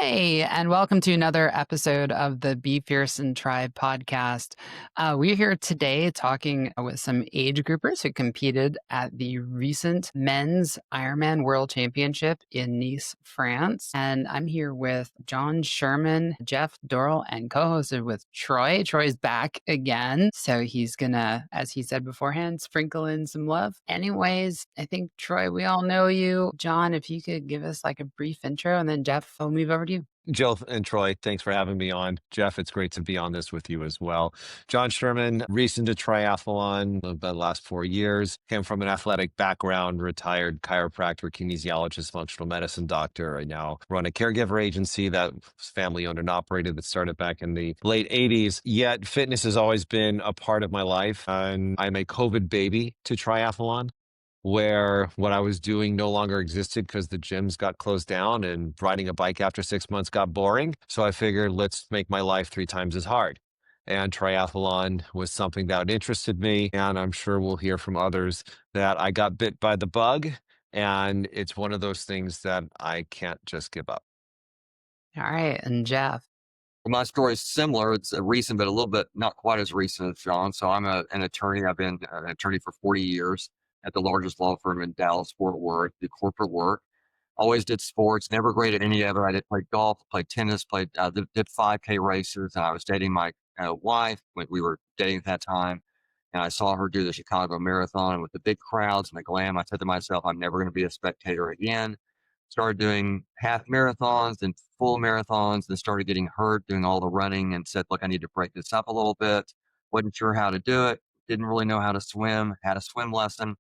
Hi, and welcome to another episode of the Be Fierce and Tribe podcast. We're here today talking with some age groupers who competed at the recent men's Ironman World Championship in Nice, France. And I'm here with John Sherman, Jeff Dorrell, and co-hosted with Troy. Troy's back again. So he's gonna, as he said beforehand, sprinkle in some love. Anyways, I think, Troy, we all know you. John, if you could give us like a brief intro, and then Jeff, I'll move over to you. Jill and Troy, thanks for having me on. Jeff, it's great to be on this with you as well. John Sherman, recent to triathlon the last 4 years, came from an athletic background, retired chiropractor, kinesiologist, functional medicine doctor. I now run a caregiver agency that was family owned and operated that started back in the late 80s. Yet fitness has always been a part of my life. And I'm a COVID baby to triathlon where what I was doing no longer existed because the gyms got closed down and riding a bike after 6 months got boring. So I figured, let's make my life 3 times as hard. And triathlon was something that interested me. And I'm sure we'll hear from others that I got bit by the bug. And it's one of those things that I can't just give up. All right, and Jeff. Well, my story is similar. It's recent, but a little bit not quite as recent as John. So I'm an attorney. I've been an attorney for 40 years at the largest law firm in Dallas, Fort Worth, do corporate work. Always did sports, never great at any of it. I did play golf, played tennis, did 5K races, and I was dating my wife when we were dating at that time. And I saw her do the Chicago Marathon, and with the big crowds and the glam, I said to myself, I'm never going to be a spectator again. Started doing half marathons, then full marathons, then started getting hurt doing all the running and said, look, I need to break this up a little bit. Wasn't sure how to do it. Didn't really know how to swim, had a swim lesson,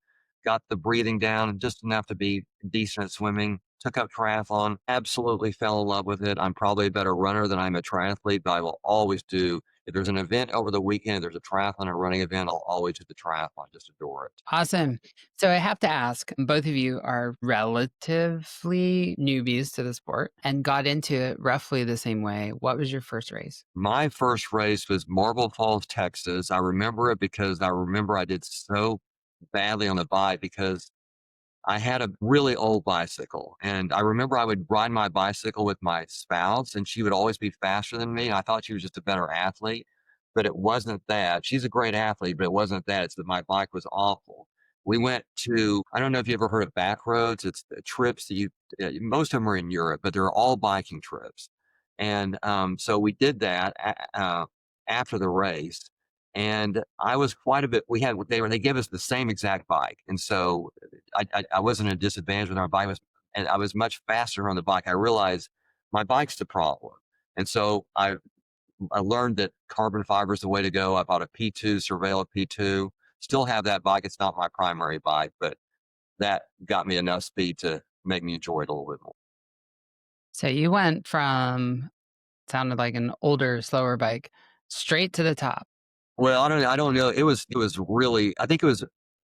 got the breathing down just enough to be decent at swimming. Took up triathlon, absolutely fell in love with it. I'm probably a better runner than I'm a triathlete, but I will always do. If there's an event over the weekend, if there's a triathlon or running event, I'll always do the triathlon. Just adore it. Awesome. So I have to ask, both of you are relatively newbies to the sport and got into it roughly the same way. What was your first race? My first race was Marble Falls, Texas. I remember it because I remember I did so badly on the bike because I had a really old bicycle. And I remember I would ride my bicycle with my spouse, and she would always be faster than me. I thought she was just a better athlete, but it wasn't that. She's a great athlete, but it wasn't that. It's that my bike was awful. We went to, I don't know if you ever heard of back roads. It's the trips that most of them are in Europe, but they're all biking trips. And so we did that after the race. And I was quite a bit. They gave us the same exact bike, and so I wasn't at a disadvantage with our bike. And I was much faster on the bike. I realized my bike's the problem, and so I learned that carbon fiber is the way to go. I bought a P2 Surveilla P2. Still have that bike. It's not my primary bike, but that got me enough speed to make me enjoy it a little bit more. So you went from, sounded like an older, slower bike, straight to the top. Well, I don't know. It was really. I think it was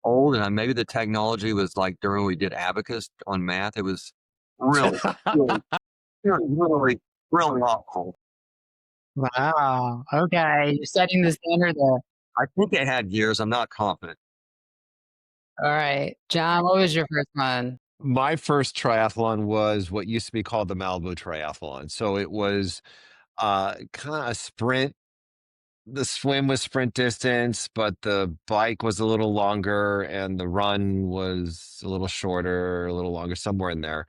old, and maybe the technology was like during when we did abacus on math. It was really, really, really, really awful. Wow. Okay. You're setting the standard there. I think it had gears. I'm not confident. All right. John, what was your first one? My first triathlon was what used to be called the Malibu Triathlon. So it was kind of a sprint. The swim was sprint distance, but the bike was a little longer and the run was a little shorter, a little longer, somewhere in there.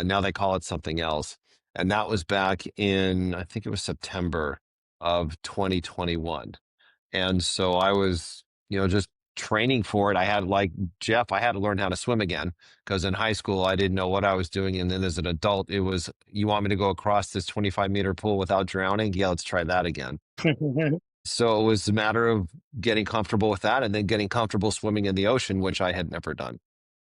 Now they call it something else. And that was back in, I think it was September of 2021. And so I was, just training for it. I had, like Jeff, I had to learn how to swim again because in high school I didn't know what I was doing. And then as an adult, it was, you want me to go across this 25-meter pool without drowning? Yeah, let's try that again. So it was a matter of getting comfortable with that and then getting comfortable swimming in the ocean, which I had never done.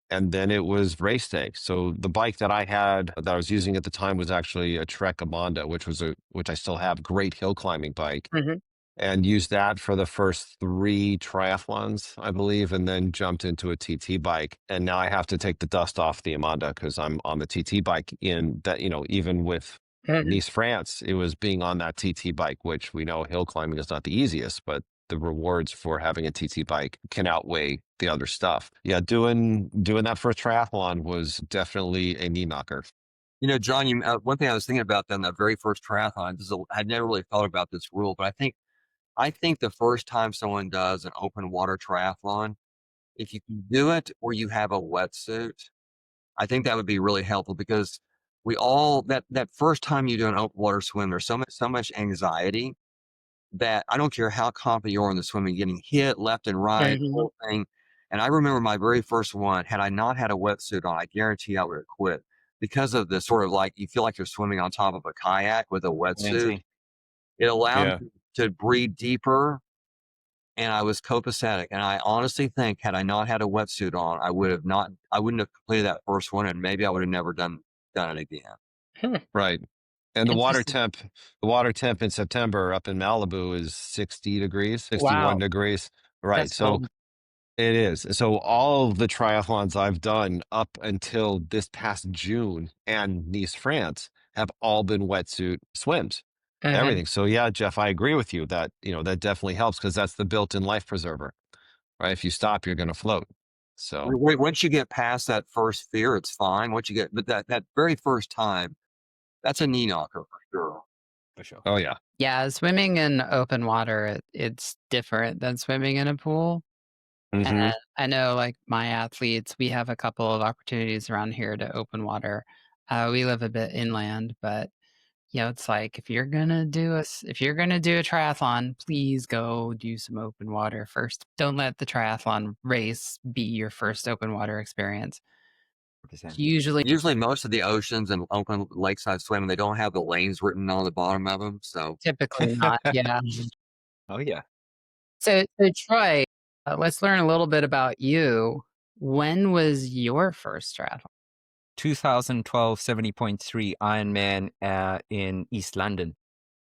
And then it was race day. So the bike that I had that I was using at the time was actually a Trek Amonda, which I still have, great hill climbing bike, Mhm. and used that for the first 3 triathlons, I believe, and then jumped into a TT bike. And now I have to take the dust off the Amonda because I'm on the TT bike in that, even with Mhm. Nice, France, it was being on that TT bike, which we know hill climbing is not the easiest, but the rewards for having a TT bike can outweigh the other stuff. Yeah, doing that first triathlon was definitely a knee knocker. John, one thing I was thinking about then, that very first triathlon, I'd never really thought about this rule, but I think the first time someone does an open water triathlon, if you can do it where you have a wetsuit, I think that would be really helpful because we all that first time you do an open water swim, there's so much anxiety that I don't care how confident you are in the swimming, getting hit left and right, the Mhm. whole thing. And I remember my very first one, had I not had a wetsuit on, I guarantee I would have quit because of the sort of like you feel like you're swimming on top of a kayak with a wetsuit. Nancy. It allowed Yeah. me to breathe deeper and I was copacetic. And I honestly think had I not had a wetsuit on, I wouldn't have completed that first one and maybe I would have never done it again. Hmm, Right. And interesting. the water temp in September up in Malibu is 60 degrees, 61 Wow, degrees. Right. that's So cold. it is. So all of the triathlons I've done up until this past June and Nice, France have all been wetsuit swims. Mhm. Everything. So yeah, Jeff, I agree with you that, that definitely helps because that's the built-in life preserver, right? If you stop, you're going to float. So, Once you get past that first fear, it's fine. But that very first time, that's a knee knocker for sure. for sure. Oh yeah. Yeah, swimming in open water, it's different than swimming in a pool. And Hmm. I know, like, my athletes, we have a couple of opportunities around here to open water. We live a bit inland, but, it's like, if you're gonna do a triathlon, please go do some open water first. Don't let the triathlon race be your first open water experience. 100%. Usually Usually, most of the oceans and open lakeside swimming, they don't have the lanes written on the bottom of them. So typically not, yeah. Oh yeah. So Troy, let's learn a little bit about you. When was your first triathlon? 2012 70.3 Ironman in East London.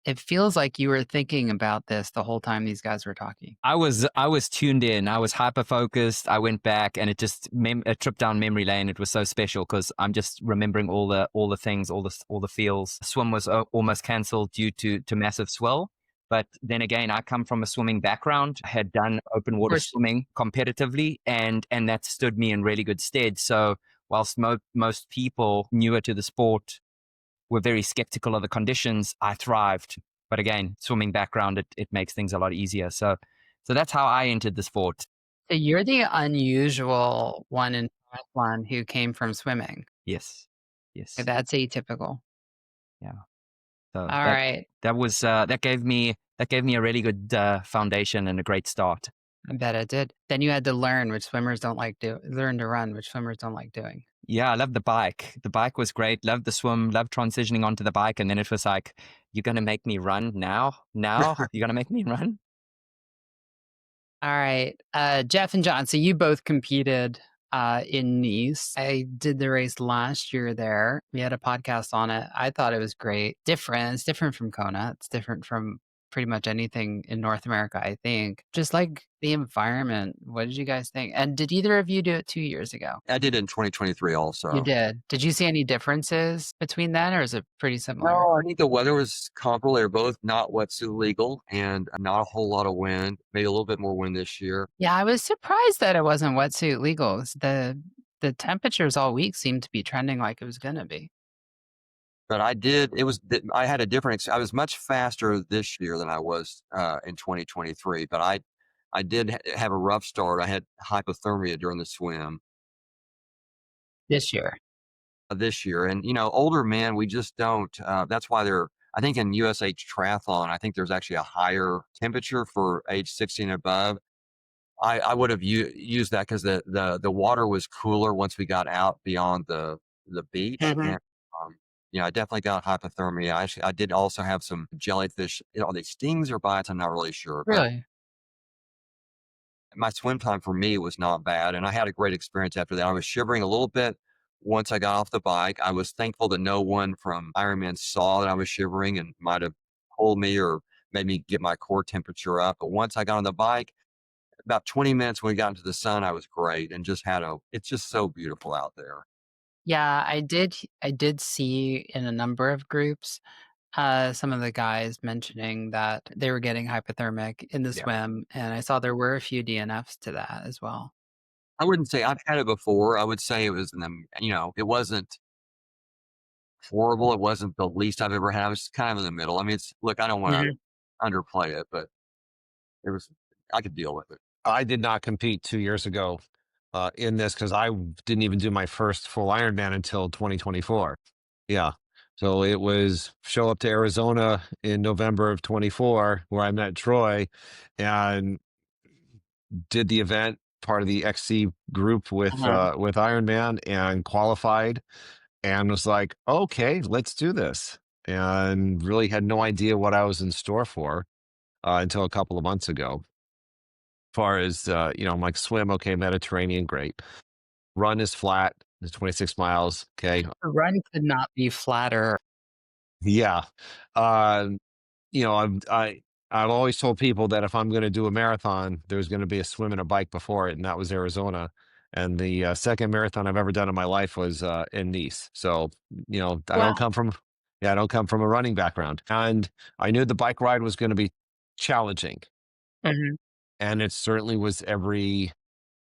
It feels like you were thinking about this the whole time these guys were talking. I was tuned in. I was hyper focused. I went back, and it just a trip down memory lane. It was so special because I'm just remembering all the things, all the feels. Swim was almost cancelled due to massive swell. But then again, I come from a swimming background. I had done open Of water course, swimming competitively, and that stood me in really good stead. So whilst most people newer to the sport were very skeptical of the conditions, I thrived. But again, swimming background, it makes things a lot easier. So that's how I entered the sport. so you're the unusual one in triathlon who came from swimming. Yes. Yes. That's atypical. Yeah. So All right. that gave me a really good foundation and a great start. I bet it did. Then you had to learn which swimmers don't like learn to run, which swimmers don't like doing. Yeah, I love the bike. The bike was great. Loved the swim. Loved transitioning onto the bike. And then it was like, you're gonna make me run now? Now you're gonna make me run? All right. Jeff and John, so you both competed in Nice. I did the race last year there. We had a podcast on it. I thought it was great. Different. It's different from Kona. It's different from pretty much anything in North America, I think. Just like the environment. What did you guys think? And did either of you do it 2 years ago? I did it in 2023 You also. did. Did you see any differences between that, or is it pretty similar? No, I think the weather was comparable. They were both not wetsuit legal and not a whole lot of wind. Maybe a little bit more wind this year. Yeah, I was surprised that it wasn't wetsuit legal. The temperatures all week seemed to be trending like it was gonna be. But I had a different, I was much faster this year than I was in 2023. But I did have a rough start. I had hypothermia during the swim This year. this year. And, older men, we just don't, that's why I think in USH triathlon, I think there's actually a higher temperature for age 60 and above. I would have used that because the water was cooler once we got out beyond the beach. Mhm. And, I definitely got hypothermia. I did also have some jellyfish, are they stings or bites? I'm not really sure. But Really? my swim time for me was not bad. And I had a great experience after that. I was shivering a little bit once I got off the bike. I was thankful that no one from Ironman saw that I was shivering and might have pulled me or made me get my core temperature up. But once I got on the bike, about 20 minutes when we got into the sun, I was great and it's just so beautiful out there. Yeah, I did see in a number of groups, some of the guys mentioning that they were getting hypothermic in the Yeah. swim, and I saw there were a few DNFs to that as well. I wouldn't say I've had it before. I would say it was, it wasn't horrible. It wasn't the least I've ever had. It was kind of in the middle. I mean, look, I don't want Mhm. to underplay it, but it was, I could deal with it. I did not compete 2 years ago in this because didn't even do my first full Ironman until 2024. Yeah. So it was show up to Arizona in November of 24, where I met Troy and did the event, part of the XC group Uh-huh. with Ironman, and qualified, and was like, okay, let's do this. And really had no idea what I was in store for until a couple of months ago. Far as I'm like, swim, okay, Mediterranean, great. Run is flat, it's 26 miles, okay. The run could not be flatter. Yeah. Um, you know, I've always told people that if I'm going to do a marathon, there's going to be a swim and a bike before it, and that was Arizona. And the second marathon I've ever done in my life was in Nice. So, Wow. I don't come from a running background, and I knew the bike ride was going to be challenging, Mhm. and it certainly was every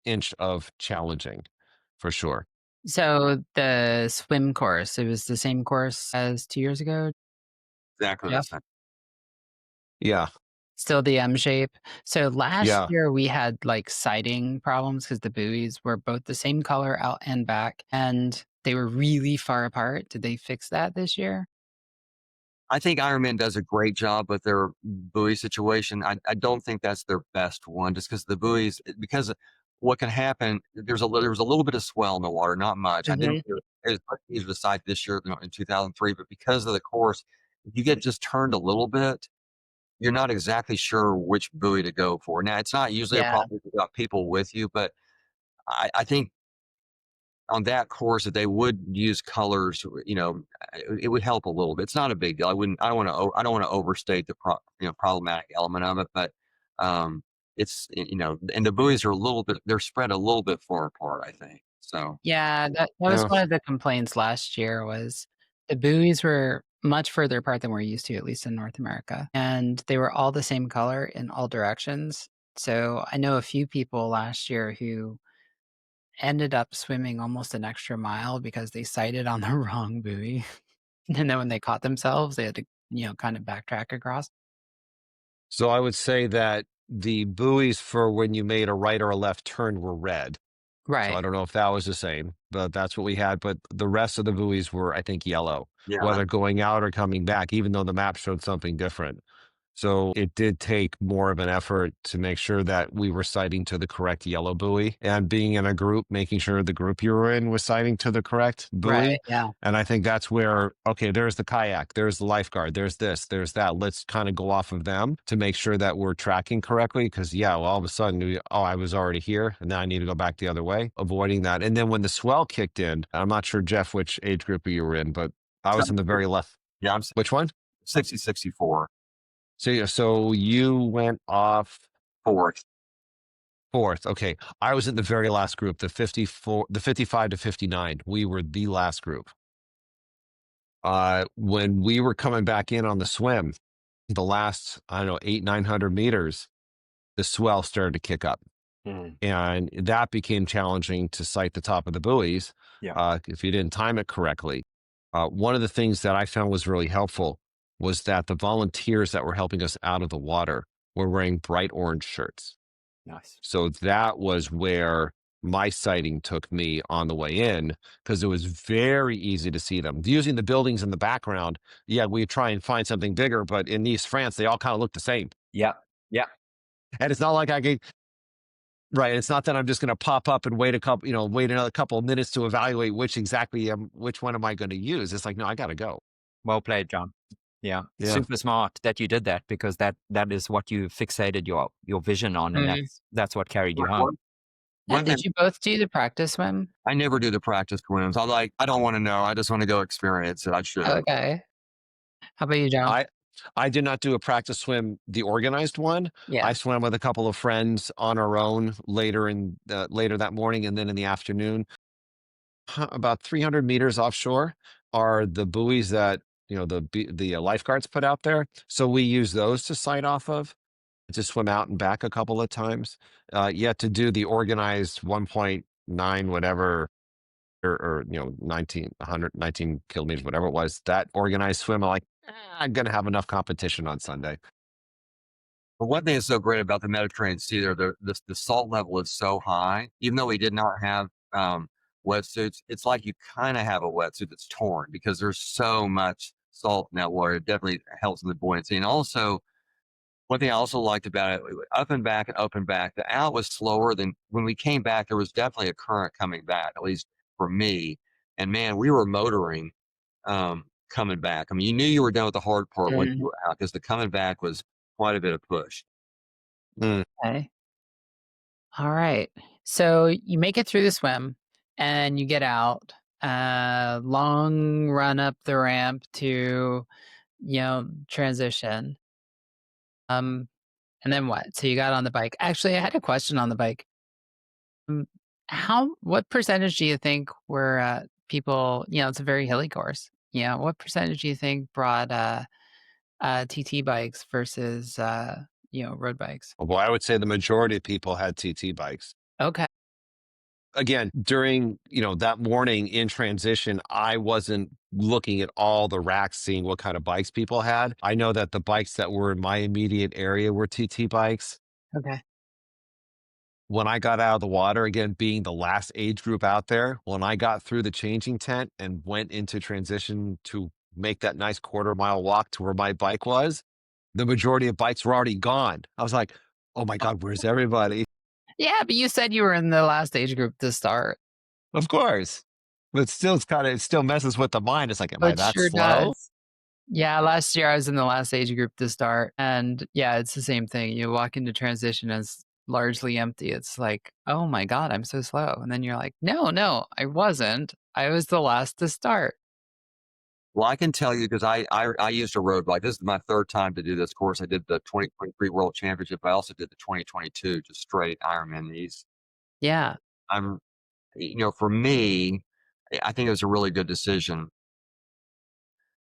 inch of challenging, for sure. So the swim course, it was the same course as 2 years ago, Exactly the Jeff? same. Yeah, Still the M shape. So last yeah. year we had like sighting problems because the buoys were both the same color out and back, and they were really far apart. Did they fix that this year? I think Ironman does a great job with their buoy situation. I don't think that's their best one, just because the buoys, because what can happen, there was a little bit of swell in the water, not much. I didn't Mhm. think it was much easier to sight this year, in 2003, but because of the course, if you get just turned a little bit, you're not exactly sure which buoy to go for. Now, it's not usually a Yeah. problem if you've got people with you, but I think on that course that they would use colors, it would help a little bit. It's not a big deal. I don't want to overstate the problematic element of it, but and the buoys are they're spread a little bit far apart, I think. So Yeah, that was Yeah. one of the complaints last year was the buoys were much further apart than we're used to, at least in North America, and they were all the same color in all directions. So I know a few people last year who ended up swimming almost an extra mile because they sighted on the wrong buoy. And then when they caught themselves, they had to, kind of backtrack across. So I would say that the buoys for when you made a right or a left turn were red. So Right. I don't know if that was the same, but that's what we had. But the rest of the buoys were, I think, yellow, yeah, whether going out or coming back, even though the map showed something different. So it did take more of an effort to make sure that we were sighting to the correct yellow buoy, and being in a group, making sure the group you were in was sighting to the correct Right. buoy. Yeah. And I think that's where, okay, there's the kayak, there's the lifeguard, there's this, there's that. Let's kind of go off of them to make sure that we're tracking correctly. Cause yeah, well, all of a sudden, I was already here and now I need to go back the other way, avoiding that. And then when the swell kicked in, I'm not sure, Jeff, which age group you were in, but I so, was in the very left. yeah, I'm Which one? 60, 64 So, yeah, so you went off fourth. fourth. Okay. I was in the very last group, the 54, the 55 to 59. We were the last group. When we were coming back in on the swim, the last, I don't know, 900 meters, the swell started to kick up. Mm, And that became challenging to sight the top of the buoys yeah, if you didn't time it correctly. One of the things that I found was really helpful was that the volunteers that were helping us out of the water were wearing bright orange shirts. nice. So that was where my sighting took me on the way in, because it was very easy to see them. Using the buildings in the background, yeah, we try and find something bigger, but in East France, they all kind of look the same. Yeah, yeah. And it's not like I can, right. It's not that I'm just going to pop up and wait wait another couple of minutes to evaluate which one am I going to use. It's like, no, I got to go. Well played, John. Yeah, Yeah. super smart that you did that because that is what you fixated your vision on, and Mhm. that's what carried you One, home. one one thing Did you both do the practice swim? I never do the practice swims. I don't want to know. I just want to go experience it. I should. Okay. How about you, John? I I did not do a practice swim, the organized one. Yeah. I swam with a couple of friends on our own later that morning, and then in the afternoon. About 300 meters offshore are the buoys that the lifeguards put out there. So we use those to sight off of, to swim out and back a couple of times. Yet to do the organized 1.9 whatever or 19, 100, 19 kilometers, whatever it was, that organized swim, I'm like, I'm going to have enough competition on Sunday. But one thing that's so great about the Mediterranean Sea there, the salt level is so high, even though we did not have wetsuits, it's like you kind of have a wetsuit that's torn because there's so much salt in that water. It definitely helps in the buoyancy. And also, one thing I also liked about it, up and back and up and back, the out was slower than when we came back. There was definitely a current coming back, at least for me. And man, we were motoring coming back. I mean, you knew you were done with the hard part once you Mm, were out because the coming back was quite a bit of push. Mm. okay. All right. So you make it through the swim and you get out. Long run up the ramp to, transition. Um, and then what? So you got on the bike. Actually, I had a question on the bike. Mm, what percentage do you think were people, it's a very hilly course. What percentage do you think brought TT bikes versus, road bikes? Well, I would say the majority of people had TT bikes. Okay. Again, during, that morning in transition, I wasn't looking at all the racks, seeing what kind of bikes people had. I know that the bikes that were in my immediate area were TT bikes. Okay. When I got out of the water, again, being the last age group out there, when I got through the changing tent and went into transition to make that nice quarter-mile walk to where my bike was, the majority of bikes were already gone. I was like, "Oh my God, where's everybody?" Yeah, but you said you were in the last age group to start. Of course. But still, it still messes with the mind. It's like, am I It that sure slow? does. Yeah, last year I was in the last age group to start, and yeah, it's the same thing. You walk into transition as largely empty. It's like, oh my God, I'm so slow. And then you're like, no, no, I wasn't. I was the last to start. Well, I can tell you because I used a road bike. This is my third time to do this course. I did the 2023 World Championship. I also did the 2022 just straight Ironman. These Yeah. I'm for me, I think it was a really good decision.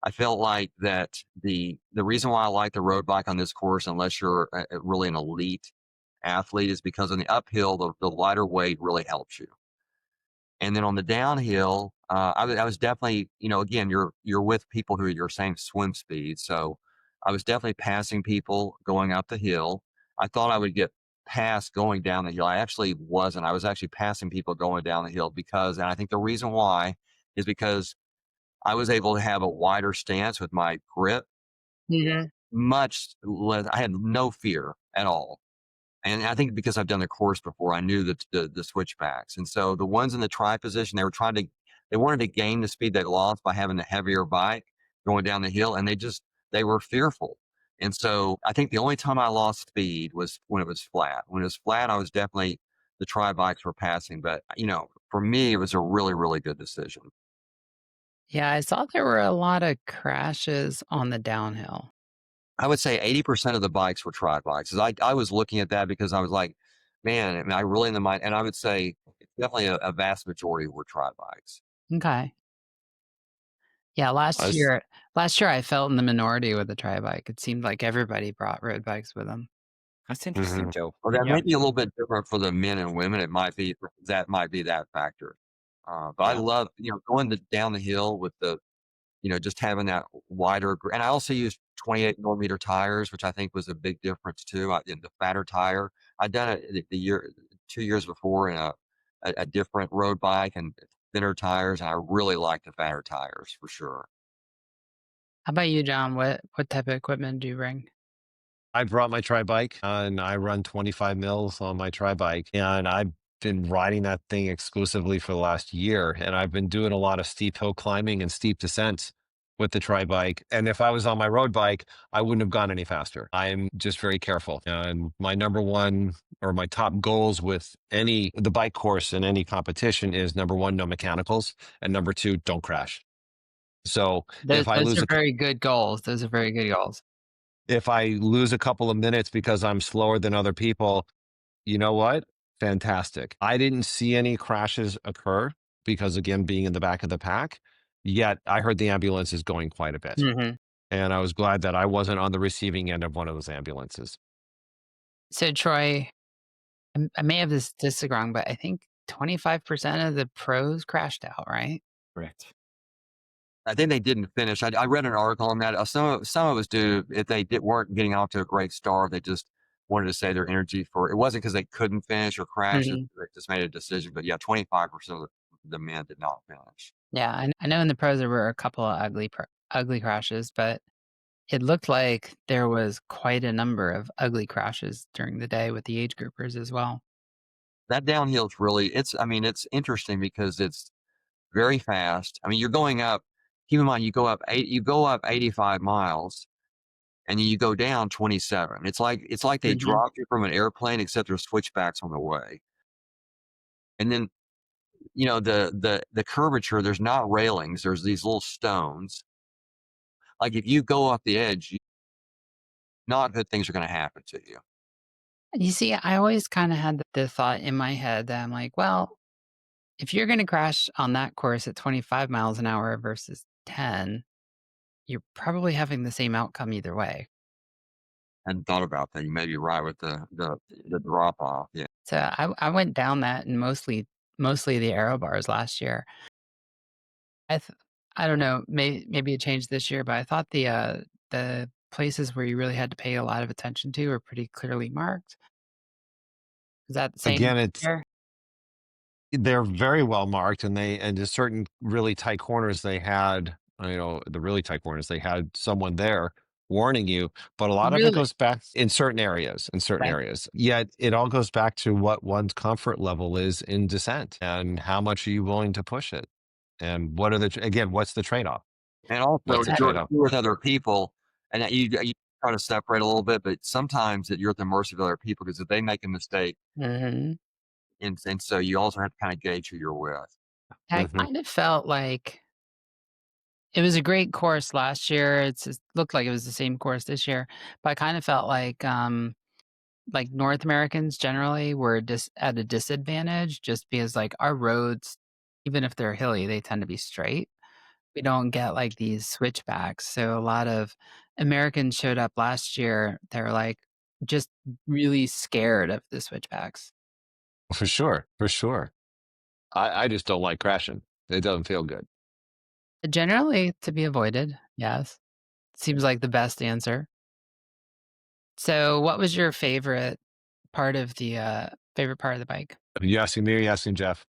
I felt like that the reason why I like the road bike on this course, unless you're really an elite athlete, is because on the uphill, the lighter weight really helps you. And then on the downhill, I was definitely, again, you're with people who are your same swim speed. So I was definitely passing people going up the hill. I thought I would get past going down the hill. I actually wasn't. I was actually passing people going down the hill and I think the reason why is because I was able to have a wider stance with my grip, Hmm. much less. I had no fear at all. And I think because I've done the course before, I knew the switchbacks. And so the ones in the try position, they wanted to gain the speed they lost by having the heavier bike going down the hill, and they were fearful. And so I think the only time I lost speed was when it was flat. When it was flat, I was definitely the try bikes were passing. But for me, it was a really, really good decision. Yeah, I saw there were a lot of crashes on the downhill. I would say 80% of the bikes were tri bikes. 'Cause I was looking at that because I was like, man, am I really in the mind? And I would say it's definitely a vast majority were tri bikes. Okay. Yeah, I was, last year I felt in the minority with the tri bike. It seemed like everybody brought road bikes with them. That's interesting, mhm. Joe. Well, that Yeah. may be a little bit different for the men and women. That might be that factor. But I Yeah. love, going down the hill with just having that and I also used 28 millimeter tires, which I think was a big difference too. In the fatter tire, I'd done it the year, 2 years before in a different road bike and thinner tires. And I really like the fatter tires for sure. How about you, John? What type of equipment do you bring? I brought my tri bike and I run 25 mils on my tri bike. And I've been riding that thing exclusively for the last year. And I've been doing a lot of steep hill climbing and steep descents with the tri bike. And if I was on my road bike, I wouldn't have gone any faster. I'm just very careful. And my number one or my top goals with the bike course in any competition is number one, no mechanicals. And number two, don't crash. So Those are very good goals. Those are very good goals. if I lose a couple of minutes because I'm slower than other people, you know what? Fantastic. I didn't see any crashes occur because, again, being in the back of the pack, yet I heard the ambulance is going quite a bit. Mhm. And I was glad that I wasn't on the receiving end of one of those ambulances. So Troy, I may have this statistic wrong, but I think 25% of the pros crashed out, right? Correct. I think they didn't finish. I read an article on that. Some of us do if weren't getting off to a great start, they just wanted to save their energy for it. Wasn't because they couldn't finish or crash; Mhm. they just made a decision. But yeah, 25% of the men did not finish. Yeah, I know in the pros there were a couple of ugly crashes, but it looked like there was quite a number of ugly crashes during the day with the age groupers as well. That downhill is really I mean, it's interesting because it's very fast. I mean, you're going up. Keep in mind, you go up 85 miles, and then you go down 27. It's like they Mhm. dropped you from an airplane, except there's switchbacks on the way. And then the curvature. There's not railings. There's these little stones. Like if you go off the edge, not good things are going to happen to you. You see, I always kinda had the thought in my head that I'm like, "Well, if you're gonna crash on that course at 25 miles an hour versus 10, you're probably having the same outcome either way." Hadn't thought about that. You may be right with the drop off. Yeah. So I went down that and mostly the aero bars last year. I th I don't know, maybe it changed this year, but I thought the places where you really had to pay a lot of attention to were pretty clearly marked. Is that the same Again, it's here? they're very well marked, and there's certain really tight corners they had, the really tight corners, they had someone there warning you, but a lot of it Really? goes back in certain areas, Okay. Yet it all goes back to what one's comfort level is in descent and how much are you willing to push it? And again, what's the trade-off? And also, What's the if I trade-off? you're with other people, and that you try to separate a little bit, but sometimes that you're at the mercy of other people because if they make a mistake, Mhm. and so you also have to kind of gauge who you're with. I Mhm. kind of felt like it was a great course last year. It looked like it was the same course this year, but I kind of felt like North Americans generally were at a disadvantage just because like our roads, even if they're hilly, they tend to be straight. We don't get like these switchbacks. So a lot of Americans showed up last year. They're like just really scared of the switchbacks. For sure, for sure. I just don't like crashing. It doesn't feel good. Generally to be avoided. Yes. Seems like the best answer. So what was your favorite part of the bike? Are you asking me or are you asking Jeff?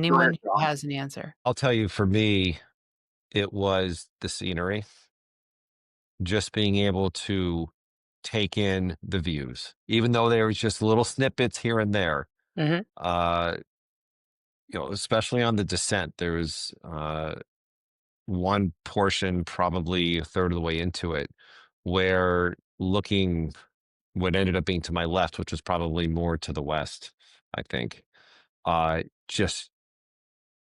Go ahead, Anyone who John. has an answer. I'll tell you, for me, it was the scenery, just being able to take in the views, even though there was just little snippets here and there. Mhm. Uh, especially on the descent, there was one portion, probably a third of the way into it, where looking what ended up being to my left, which was probably more to the west, I think, just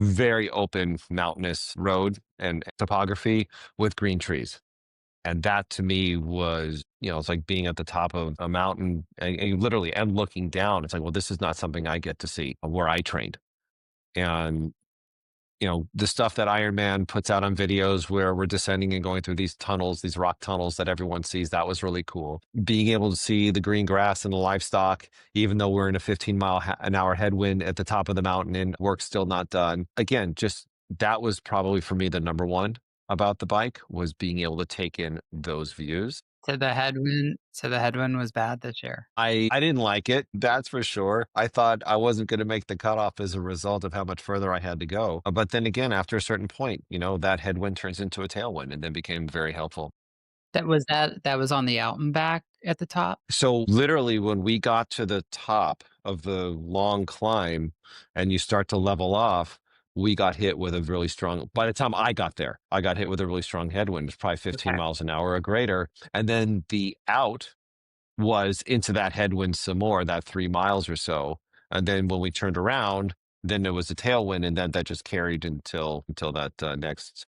very open mountainous road and topography with green trees. And that to me was, it's like being at the top of a mountain and literally and looking down. It's like, well, this is not something I get to see where I trained. And, the stuff that Ironman puts out on videos where we're descending and going through these tunnels, these rock tunnels that everyone sees, that was really cool. Being able to see the green grass and the livestock, even though we're in a 15-mile-an-hour headwind at the top of the mountain and work's still not done. Again, just that was probably for me the number one about the bike was being able to take in those views. So the headwind was bad this year. I didn't like it, that's for sure. I thought I wasn't going to make the cutoff as a result of how much further I had to go. But then again, after a certain point, that headwind turns into a tailwind and then became very helpful. That was on the out and back at the top? So literally when we got to the top of the long climb and you start to level off, we got hit with a really strong, by the time I got there, I got hit with a really strong headwind. It's probably 15 Okay. miles an hour or greater. And then the out was into that headwind some more, that 3 miles or so. And then when we turned around, then there was a tailwind, and then that just carried until that next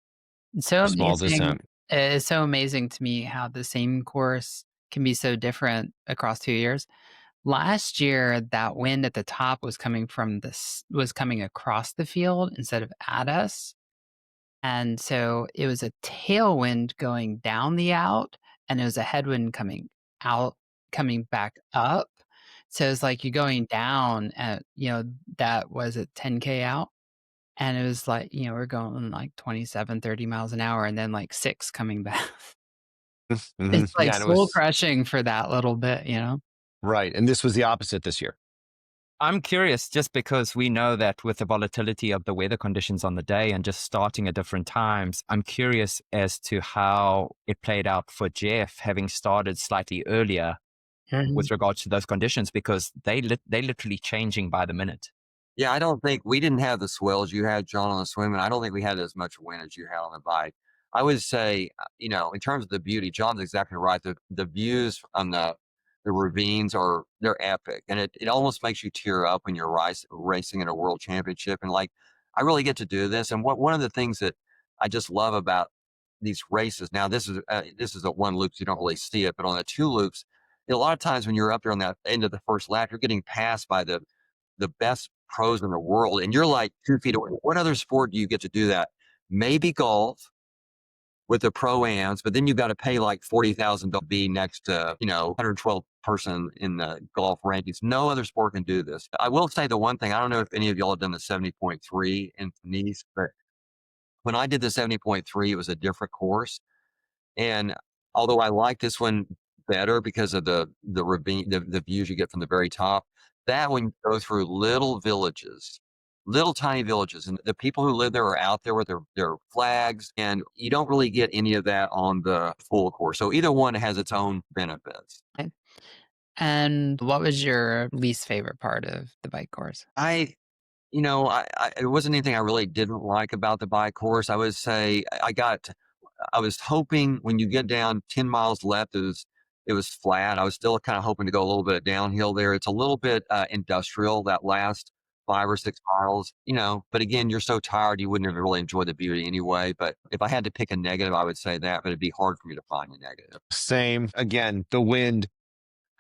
It's so small amazing descent. it's so amazing to me how the same course can be so different across 2 years. Last year, that wind at the top was coming across the field instead of at us, and so it was a tailwind going down the out, and it was a headwind coming back up. So it's like you're going down at, that was at 10K out. And it was like, we're going like 27, 30 miles an hour and then like 6 coming back. It's like Yeah, and it soul was crushing for that little bit, you know? right. And this was the opposite this year. I'm curious just because we know that with the volatility of the weather conditions on the day and just starting at different times, I'm curious as to how it played out for Jeff having started slightly earlier Mhm. with regards to those conditions because they literally changing by the minute. Yeah, I don't think we didn't have the swells you had, John, on the swim, and I don't think we had as much wind as you had on the bike. I would say, in terms of the beauty, John's exactly right. The views on the ravines they're epic, and it almost makes you tear up when you're racing in a world championship. And like, I really get to do this. And one of the things that I just love about these races now, this is a one loop, so you don't really see it, but on the two loops, a lot of times when you're up there on that end of the first lap, you're getting passed by the best pros in the world, and you're like 2 feet away. What other sport do you get to do that? Maybe golf with the pro-ams, but then you've got to pay like 40,000 to be next to, 112 person in the golf rankings. No other sport can do this. I will say the one thing, I don't know if any of y'all have done the 70.3 in Nice, but when I did the 70.3, it was a different course. And although I like this one better because of the ravine, the views you get from the very top, that one you go through little villages, little tiny villages, and the people who live there are out there with their flags, and you don't really get any of that on the full course. So either one has its own benefits. Okay. And what was your least favorite part of the bike course? It wasn't anything I really didn't like about the bike course. I would say I was hoping when you get down 10 miles left, it was flat. I was still kind of hoping to go a little bit downhill there. It's a little bit industrial that last 5 or 6 miles, but again, you're so tired, you wouldn't have really enjoyed the beauty anyway. But if I had to pick a negative, I would say that, but it'd be hard for me to find a negative. Same. Again, the wind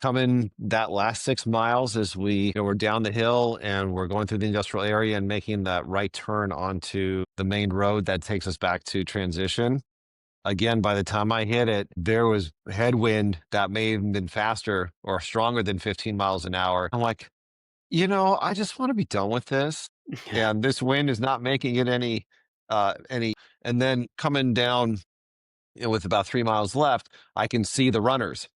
coming that last 6 miles as we're down the hill and we're going through the industrial area and making that right turn onto the main road that takes us back to transition. Again, by the time I hit it, there was headwind that may have been faster or stronger than 15 miles an hour. I'm like, I just want to be done with this. And this wind is not making it any. And then coming down, with about 3 miles left, I can see the runners.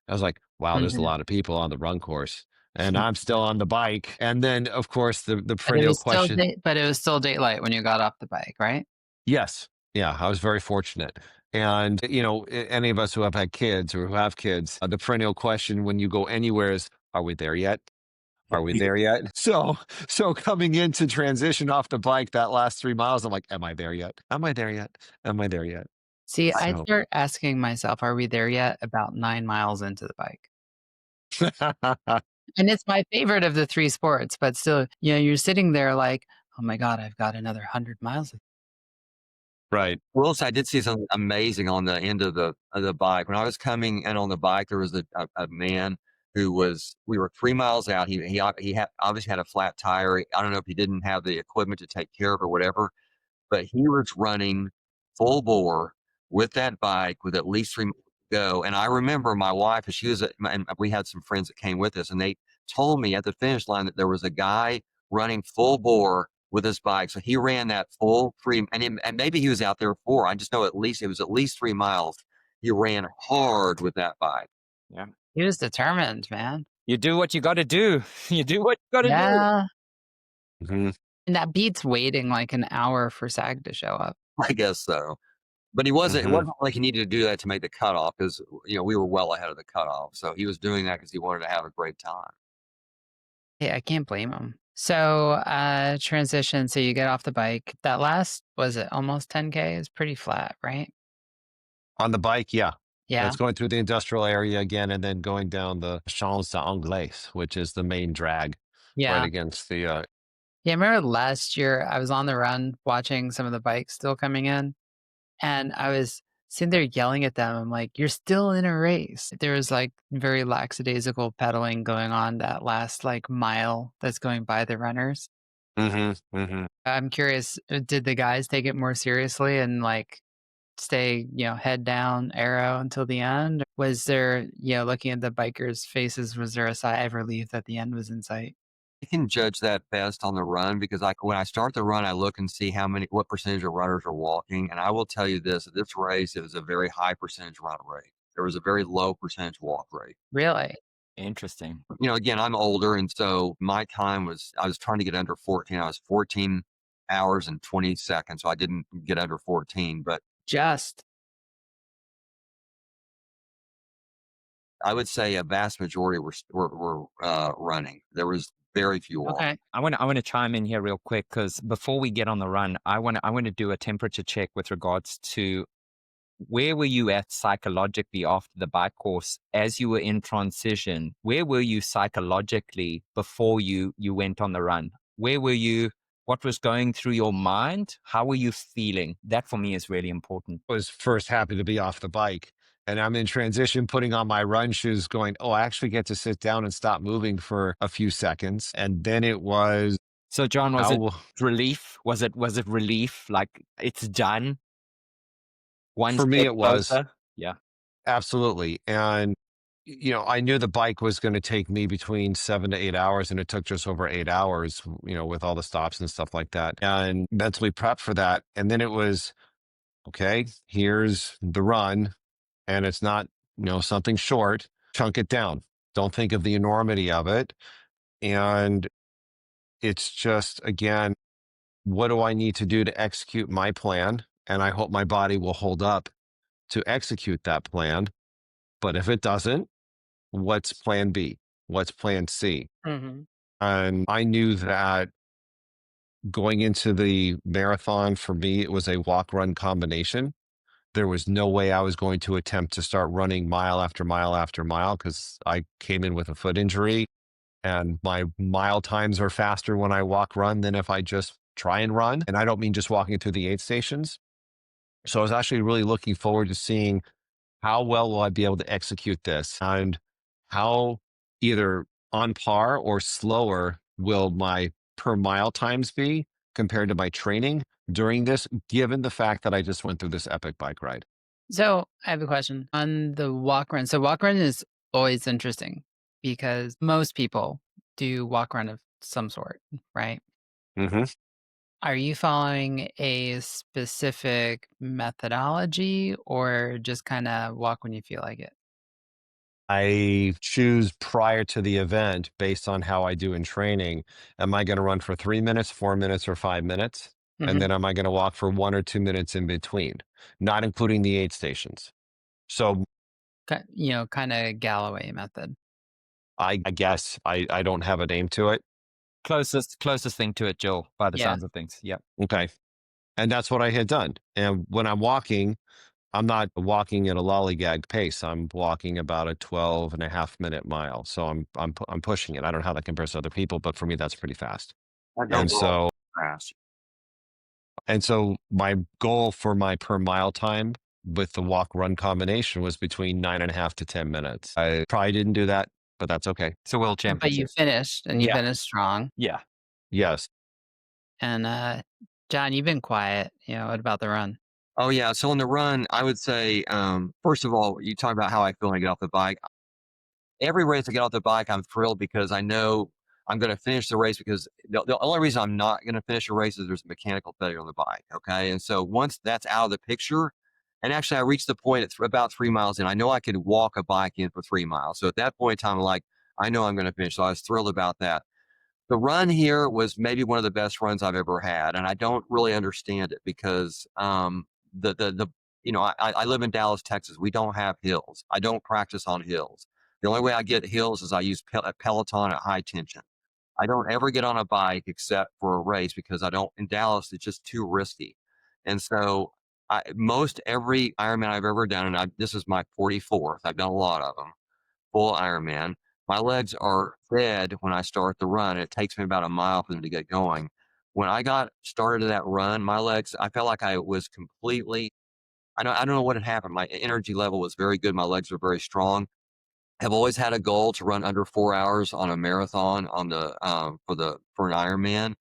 I was like, wow, there's a Mhm. lot of people on the run course. And I'm still on the bike. And then, of course, the But it perennial was still question. daylight when you got off the bike, right? Yes. Yeah, I was very fortunate. And, any of us who have had kids or who have kids, the perennial question when you go anywhere is, are we there yet? Are we there yet? So coming into transition off the bike that last 3 miles, I'm like, am I there yet? Am I there yet? Am I there yet? See, I So, start asking myself, "Are we there yet?" about 9 miles into the bike. And it's my favorite of the 3 sports, but still, you're sitting there like, "Oh my god, I've got another 100 miles." right. Will say I did see something amazing on the end of the bike. When I was coming in on the bike, there was a man we were 3 miles out. He had obviously had a flat tire. I don't know if he didn't have the equipment to take care of it or whatever, but he was running full bore with that bike with at least 3 miles to go. And I remember my wife, and we had some friends that came with us, and they told me at the finish line that there was a guy running full bore with his bike. So he ran that full three, and maybe he was out there 4. I just know it was at least 3 miles. He ran hard with that bike. Yeah. He was determined, man. You do what you got to do. You do what you got to do. Yeah, Mhm. and that beats waiting like an hour for SAG to show up. I guess so. But it Mhm. wasn't like he needed to do that to make the cutoff because, we were well ahead of the cutoff. So he was doing that because he wanted to have a great time. Yeah, I can't blame him. So, transition, so you get off the bike. That last was it almost 10K? Is pretty flat, right? On the bike, yeah. Yeah, It's going through the industrial area again and then going down the Champs-Anglais, which is the main drag right yeah. against the Yeah, I remember last year I was on the run watching some of the bikes still coming in, and I was sitting there yelling at them. I'm like, "You're still in a race." There was like very lackadaisical pedaling going on that last like mile that's going by the runners. Mhm, mhm. I'm curious, did the guys take it more seriously and like stay, head down, arrow until the end? Was there, looking at the bikers' faces, was there a sigh of relief that the end was in sight? You can judge that best on the run because when I start the run, I look and see what percentage of runners are walking. And I will tell you this, at this race, it was a very high percentage run rate. There was a very low percentage walk rate. Really? Interesting. Again, I'm older. And so my time I was trying to get under 14. I was 14 hours and 20 seconds. So I didn't get under 14, but Just. I would say a vast majority were running. There was very few walking. Okay. I want to chime in here real quick because before we get on the run, I want to do a temperature check with regards to where were you at psychologically after the bike course as you were in transition? Where were you psychologically before you went on the run? Where were you? What was going through your mind? How were you feeling? That for me is really important. Was first happy to be off the bike. And I'm in transition, putting on my run shoes, going, oh, I actually get to sit down and stop moving for a few seconds. And then it was, So John, was it how, relief? Was it relief? Like it's done? One for me, step it was closer? Yeah. absolutely. And, I knew the bike was going to take me between 7 to 8 hours, and it took just over 8 hours, with all the stops and stuff like that, and mentally prepped for that. And then it was, okay, here's the run, and it's not, something short, chunk it down. Don't think of the enormity of it. And it's just, again, what do I need to do to execute my plan? And I hope my body will hold up to execute that plan. But if it doesn't, what's plan B? What's plan C? Hmm. And I knew that going into the marathon, for me, it was a walk run combination. There was no way I was going to attempt to start running mile after mile after mile because I came in with a foot injury, and my mile times are faster when I walk run than if I just try and run. And I don't mean just walking through the aid stations. So I was actually really looking forward to seeing how well will I be able to execute this, and how either on par or slower will my per mile times be compared to my training during this, given the fact that I just went through this epic bike ride. So I have a question on the walk run. So walk run is always interesting because most people do walk run of some sort, right? Hmm. Are you following a specific methodology or just kind of walk when you feel like it? I choose prior to the event based on how I do in training. Am I going to run for 3 minutes, 4 minutes, or 5 minutes? And Hmm. then am I going to walk for 1 or 2 minutes in between, not including the aid stations? So Kind of Galloway method. I guess I don't have a name to it. Closest thing to it, Jill, by the Yeah. sounds of things. Yeah. Okay. And that's what I had done. And when I'm walking, I'm not walking at a lollygag pace. I'm walking about a 12.5 minute mile. So I'm pushing it. I don't know how that compares to other people, but for me, that's pretty fast. I don't And roll so fast. And so my goal for my per mile time with the walk run combination was between 9.5 to 10 minutes. I probably didn't do that, but that's okay. It's a world But you championship. finished and you Yeah. finished strong. Yeah. Yes. And John, you've been quiet. What about the run? Oh yeah. So on the run, I would say, first of all, you talk about how I feel when I get off the bike. Every race I get off the bike, I'm thrilled because I know I'm going to finish the race because the only reason I'm not going to finish a race is there's a mechanical failure on the bike. Okay. And so once that's out of the picture, and actually I reached the point at about 3 miles in, I know I could walk a bike in for 3 miles. So at that point in time, I'm like, I know I'm going to finish. So I was thrilled about that. The run here was maybe one of the best runs I've ever had, and I don't really understand it because the I live in Dallas, Texas. We don't have hills. I don't practice on hills. The only way I get hills is I use a Peloton at high tension. I don't ever get on a bike except for a race because I don't. In Dallas, it's just too risky, and so most every Ironman I've ever done, and this is my 44th. I've done a lot of them full Ironman. My legs are fed when I start the run. It takes me about a mile for them to get going. When I got started that run, my legs, I felt like I was completely, I don't know what had happened. My energy level was very good. My legs were very strong. I've always had a goal to run under 4 hours on a marathon on the for an Ironman.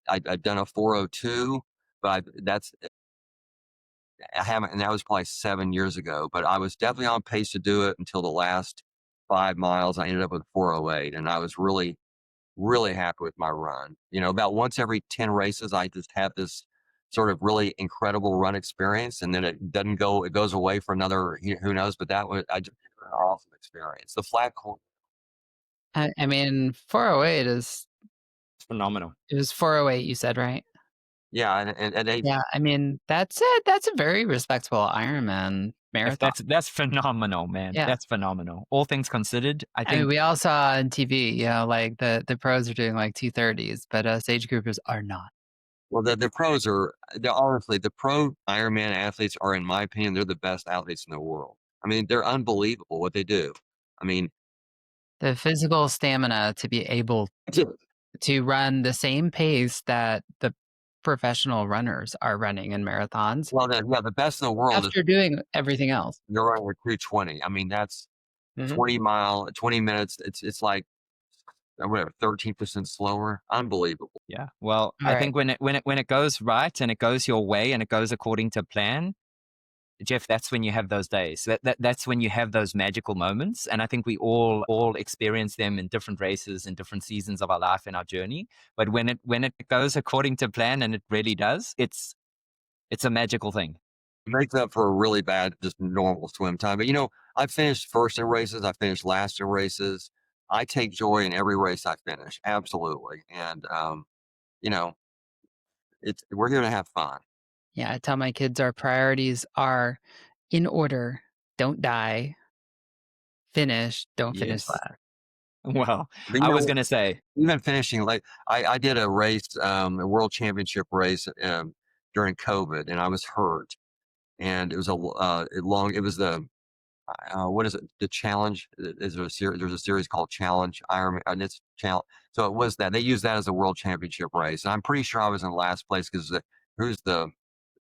I've done a 4:02, but that's I haven't, and that was probably 7 years ago, but I was definitely on pace to do it until the last 5 miles. I ended up with 4:08, and I was really, really happy with my run. About once every 10 races, I just have this sort of really incredible run experience, and then it goes away for another, who knows, but that was, I just had an awesome experience. The flat course, I mean, 408 is It's phenomenal. it was 408 you said, right? yeah, and they, Yeah, I mean, that's a very respectable Ironman If marathon. that's phenomenal, man. Yeah. That's phenomenal. All things considered, I I mean, think. we all saw on TV, like the pros are doing like 2:30s, but us age groupers are not. well, the pros are, they're honestly, the pro Ironman athletes are, in my opinion, they're the best athletes in the world. I mean, they're unbelievable what they do. I mean, The physical stamina to be able to run the same pace that the professional runners are running in marathons well, yeah, the best in the world is after doing everything else. they're running with 2:20. I mean, that's Mhm. 20 minutes. It's like whatever, 13% slower. Unbelievable. Yeah. Well, All I right. think when it goes right and it goes your way and it goes according to plan, Jeff, that's when you have those days. That's when you have those magical moments. And I think we all experience them in different races in different seasons of our life and our journey. But when it goes according to plan, and it really does, it's a magical thing. It makes up for a really bad, just normal swim time. But I finished first in races. I finished last in races. I take joy in every race I finish. Absolutely. And you know, we're here to have fun. Yeah, I tell my kids our priorities are in order. Don't die. Finish. Don't finish Yes. last. Well, But I was gonna say, even finishing like I did a race, a world championship race during COVID, and I was hurt, and it was it was the what is it? The challenge is there a series? There's a series called Challenge Ironman, and it's challenge. So it was that they used that as a world championship race, and I'm pretty sure I was in last place because who's the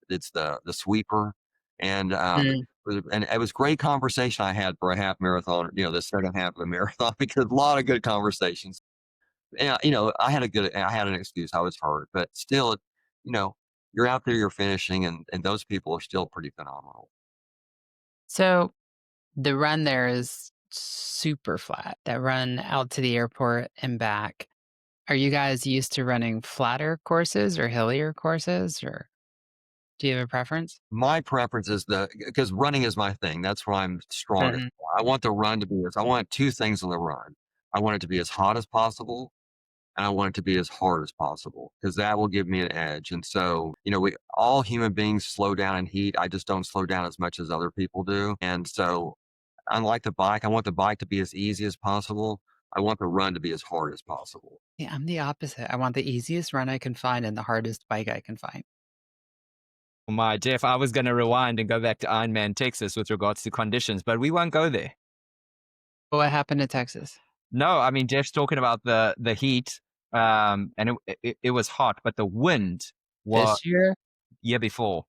it's the sweeper, and Mm. and it was great conversation I had for a half marathon. The second half of the marathon because a lot of good conversations. Yeah, I had an excuse. I was hurt, but still, you know, you're out there, you're finishing, and those people are still pretty phenomenal. So the run there is super flat. That run out to the airport and back. Are you guys used to running flatter courses or hillier courses, or do you have a preference? My preference is because running is my thing. That's where I'm strongest. Mhm. I want the run to be I want two things in the run. I want it to be as hot as possible, and I want it to be as hard as possible because that will give me an edge. And so, we all human beings slow down in heat. I just don't slow down as much as other people do. And so, unlike the bike, I want the bike to be as easy as possible. I want the run to be as hard as possible. Yeah, I'm the opposite. I want the easiest run I can find and the hardest bike I can find. my Jeff, I was gonna rewind and go back to Ironman Texas with regards to conditions, but we won't go there. What happened in Texas? No, I mean Jeff's talking about the heat, and it was hot, but the wind was This year? year before.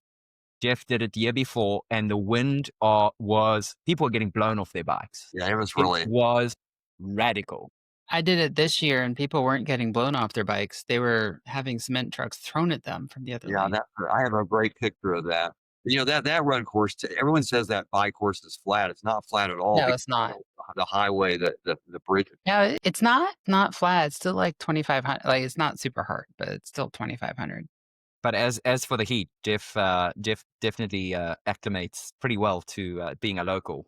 Jeff did it the year before, and the wind was people were getting blown off their bikes. Yeah, it was It really, was radical. I did it this year and people weren't getting blown off their bikes. They were having cement trucks thrown at them from the other yeah, lane. I have a great picture of that. That run course, everyone says that bike course is flat. It's not flat at all No, because it's not. the highway, the bridge. Yeah, it's not flat. It's still like 2,500. Like it's not super hard, but it's still 2,500. But as for the heat, Jeff definitely acclimates pretty well to being a local.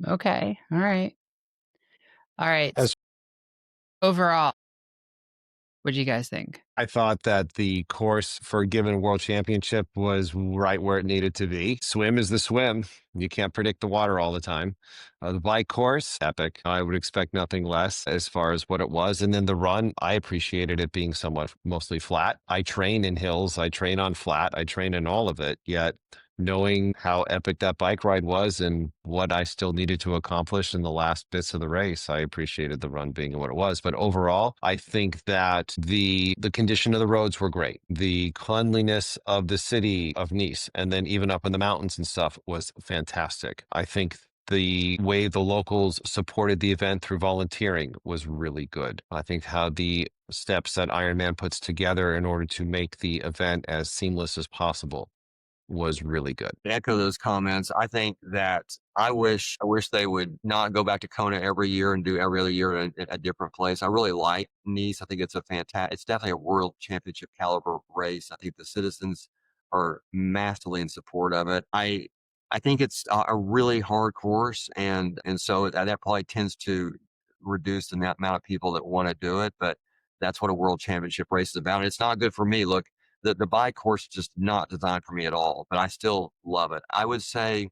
Okay. All right. All right. As Overall, what do you guys think? I thought that the course for a given world championship was right where it needed to be. Swim is the swim. You can't predict the water all the time. The bike course, epic. I would expect nothing less as far as what it was. And then the run, I appreciated it being somewhat mostly flat. I train in hills, I train on flat, I train in all of it. Yet knowing how epic that bike ride was and what I still needed to accomplish in the last bits of the race, I appreciated the run being what it was. But overall, I think that the condition of the roads were great. The cleanliness of the city of Nice, and then even up in the mountains and stuff, was fantastic. I think the way the locals supported the event through volunteering was really good. I think how the steps that Ironman puts together in order to make the event as seamless as possible was really good. To echo those comments, I think that I wish they would not go back to Kona every year and do every other year at a different place. I really like Nice. I think it's it's definitely a world championship caliber race. I think the citizens are massively in support of it. I think it's a really hard course, and so that probably tends to reduce the amount of people that want to do it. But that's what a world championship race is about. It's not good for me. Look, the bike course is just not designed for me at all, but I still love it. I would say,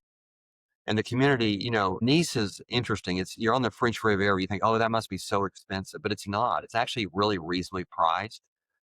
and the community, Nice is interesting. You're on the French Riviera. You think, oh, that must be so expensive, but it's not. It's actually really reasonably priced.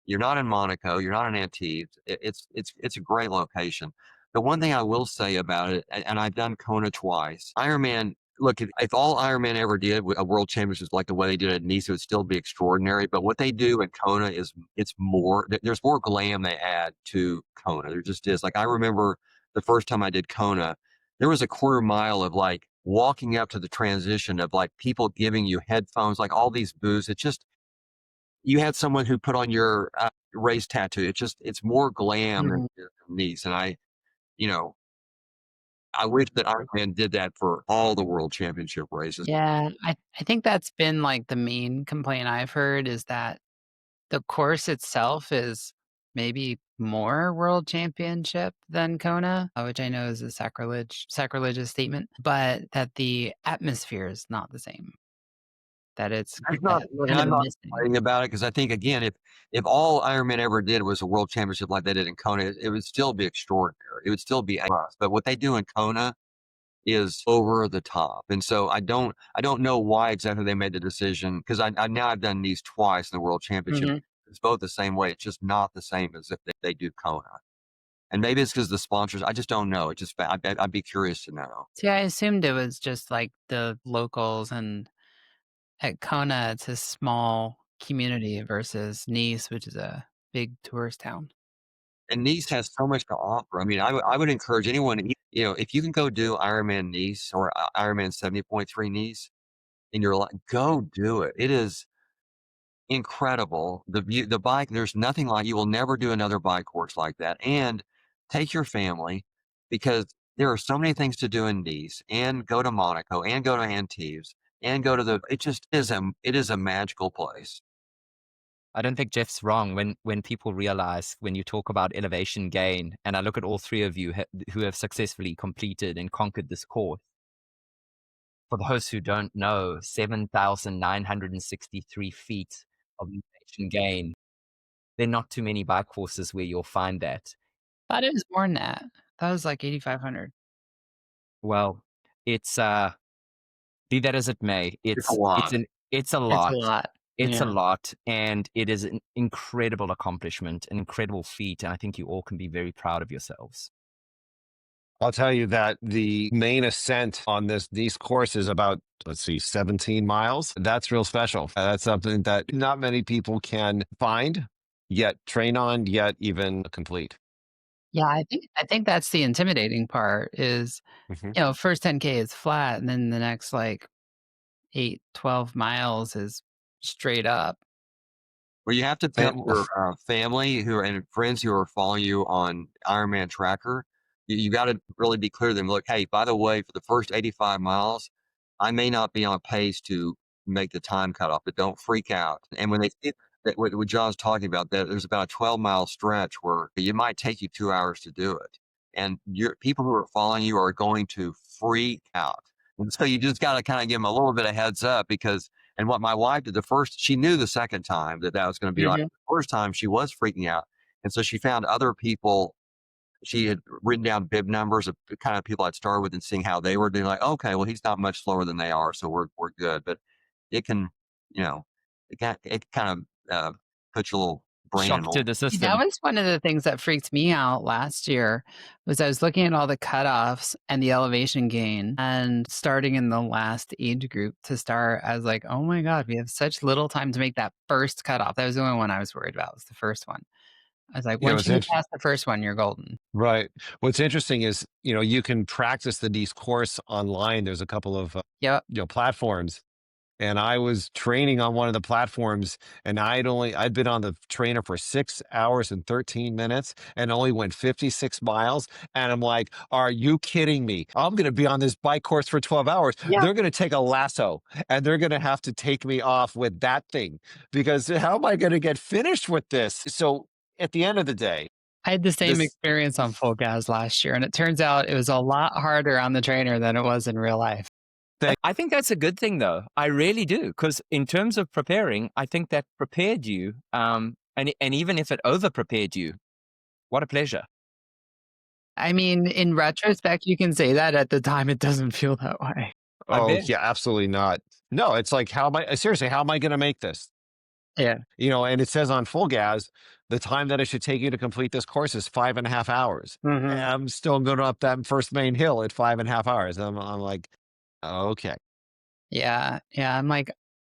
You're not in Monaco. You're not in Antibes. It's a great location. The one thing I will say about it, and I've done Kona twice. Ironman. Look, if all Ironman ever did a world championship like the way they did it at Nice, it would still be extraordinary. But what they do in Kona it's more. There's more glam they add to Kona. There just is. Like I remember the first time I did Kona, there was a quarter mile of like walking up to the transition of like people giving you headphones, like all these booths. It just you had someone who put on your race tattoo. It's more glam than Mhm. these. And you know, I wish that Ironman did that for all the world championship races. Yeah, I think that's been, like, the main complaint I've heard is that the course itself is maybe more world championship than Kona, which I know is a sacrilegious statement, but that the atmosphere is not the same, that it's That's not, look, kind of I'm not missing. fighting about it because I think again, if all Ironman ever did was a world championship like they did in Kona, it would still be extraordinary. It would still be A plus. But what they do in Kona is over the top. And so I don't know why exactly they made the decision because I now I've done these twice in the world championship. Mhm. It's both the same way. It's just not the same as if they do Kona. And maybe it's because the sponsors. I just don't know. It just I'd be curious to know. See, I assumed it was just, like, the locals, and at Kona, it's a small community versus Nice, which is a big tourist town. And Nice has so much to offer. I mean, I would encourage anyone. If you can go do Ironman Nice or Ironman 70.3 Nice in your life, go do it. It is incredible. The view, the bike, there's nothing like you will never do another bike course like that. And take your family because there are so many things to do in Nice and go to Monaco and go to Antibes and go to it just is it is a magical place. I don't think Jeff's wrong when people realize when you talk about elevation gain, and I look at all three of you who have successfully completed and conquered this course. For those who don't know, 7,963 feet of elevation gain. There are not too many bike courses where you'll find that. Thought it was more than that. That was like 8,500. Well, it's be that as it may, It's a lot. it's a It's a lot. lot. It's a Yeah. lot, and it is an incredible accomplishment, an incredible feat, and I think you all can be very proud of yourselves. I'll tell you that the main ascent on these courses about, let's see, 17 miles. That's real special. That's something that not many people can find, yet train on, yet even complete. Yeah, I think that's the intimidating part is, Mhm. first 10K is flat, and then the next, like, 8, 12 miles is straight up. Well, you have to tell And your, family who are and friends who are following you on Ironman Tracker, you gotta really be clear to them, "Look, hey, by the way, for the first 85 miles, I may not be on pace to make the time cutoff, but don't freak out." And when they see that what John's talking about, that there's about a 12-mile stretch where it might take you 2 hours to do it, and your people who are following you are going to freak out. And so you just gotta kinda give them a little bit of heads up because and what my wife did the first, she knew the second time that that was going to be like Mhm. the first time she was freaking out. And so she found other people. She had written down bib numbers of the kind of people I'd started with and seeing how they were doing. Like, okay, well, he's not much slower than they are, so we're good. But it can, you know, it kind of puts your little brain in Shock a to little. the See, that system. was one of the things that freaked me out last year was I was looking at all the cutoffs and the elevation gain and starting in the last age group to start, I was like, "Oh my god, we have such little time to make that first cutoff." That was the only one I was worried about, was the first one. I was like, you know, "Once it's you get interesting. past the first one, you're golden." Right. What's interesting is, you can practice the Nice course online. There's a couple of, Yep. platforms. And I was training on one of the platforms, and I'd been on the trainer for 6 hours and 13 minutes and only went 56 miles. And I'm like, are you kidding me? I'm going to be on this bike course for 12 hours. Yeah. They're going to take a lasso and they're going to have to take me off with that thing, because how am I going to get finished with this? So at the end of the day, I had the same this experience on Full Gas last year, and it turns out it was a lot harder on the trainer than it was in real life. I think that's a good thing, though. I really do, because in terms of preparing, I think that prepared you. And even if it over prepared you, what a pleasure. I mean, in retrospect, you can say that. At the time, it doesn't feel that way. I Oh, bet. yeah, absolutely not. No, it's like, how am I going to make this? Yeah. And it says on Full Gas, the time that it should take you to complete this course is 5.5 hours. And Mhm. I'm still going up that first main hill at 5.5 hours. I'm like, okay, Yeah. Yeah. I'm like,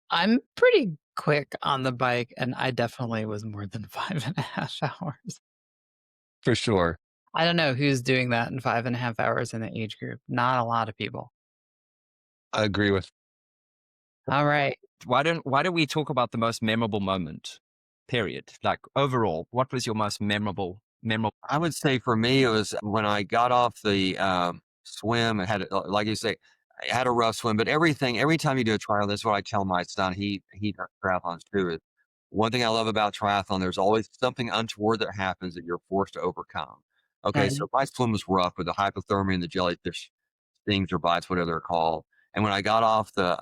I'm pretty quick on the bike, and I definitely was more than 5.5 hours. for sure. I don't know who's doing that in 5.5 hours in the age group. Not a lot of people. I agree with. All right. Why don't we talk about the most memorable moment? Period. Like overall, what was your most memorable? I would say for me, it was when I got off the swim and like you say, I had a rough swim, but every time you do a trial, that's what I tell my son. He does triathlons too. Is one thing I love about triathlon, there's always something untoward that happens that you're forced to overcome. Okay, Mhm. so my swim was rough with the hypothermia and the jellyfish stings or bites, whatever they're called. And when I got off the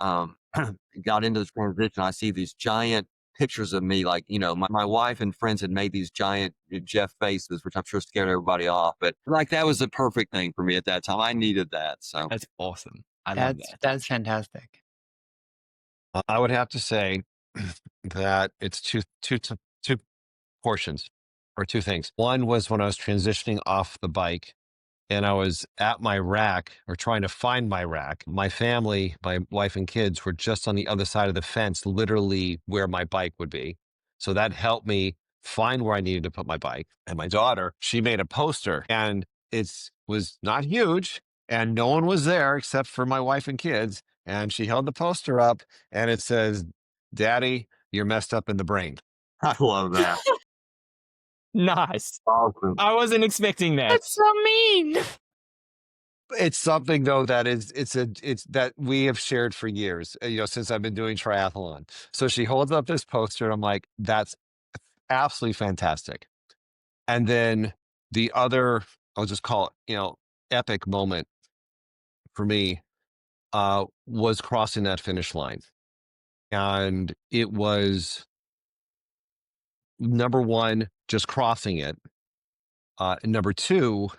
got into the transition, I see these giant pictures of me, like, my wife and friends had made these giant Jeff faces, which I'm sure scared everybody off. But like that was the perfect thing for me at that time. I needed that. So That's awesome. I love That's that. that's fantastic. I would have to say that it's two portions, or two things. One was when I was transitioning off the bike and I was at my rack, or trying to find my rack. My family, my wife and kids, were just on the other side of the fence, literally where my bike would be. So that helped me find where I needed to put my bike. And my daughter, she made a poster, and it was not huge, and no one was there except for my wife and kids. And she held the poster up, and it says, "Daddy, you're messed up in the brain." I love that. Nice. Awesome. I wasn't expecting that. That's so mean. It's something though that it's that we have shared for years, since I've been doing triathlon. So she holds up this poster, and I'm like, that's absolutely fantastic. And then the other, I'll just call it, epic moment for me, was crossing that finish line. And it was, number one, just crossing it. And number two,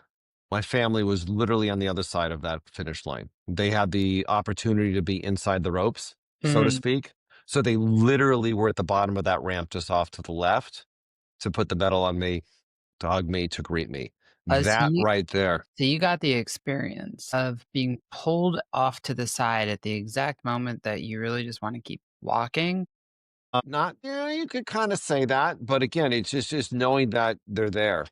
my family was literally on the other side of that finish line. They had the opportunity to be inside the ropes, so to Mhm. speak. So they literally were at the bottom of that ramp, just off to the left, to put the medal on me, to hug me, to greet me. So That you right there. so you got the experience of being pulled off to the side at the exact moment that you really just want to keep walking. Not, yeah, you could kind of say that, but again, it's just knowing that they're there,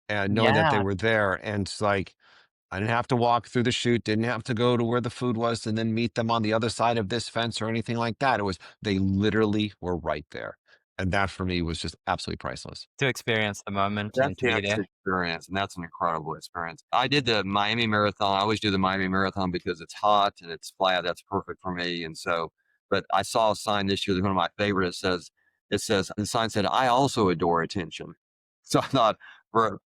and knowing that they Yeah. were there, and it's like, I didn't have to walk through the chute, didn't have to go to where the food was and then meet them on the other side of this fence or anything like that. It was, they literally were right there. And that for me was just absolutely priceless. To experience the moment That's and to the be actual there. experience, and that's an incredible experience. I did the Miami Marathon. I always do the Miami Marathon because it's hot and it's flat. That's perfect for me. And so, but I saw a sign this year, that's one of my favorite. The sign said, "I also adore attention." So I thought, for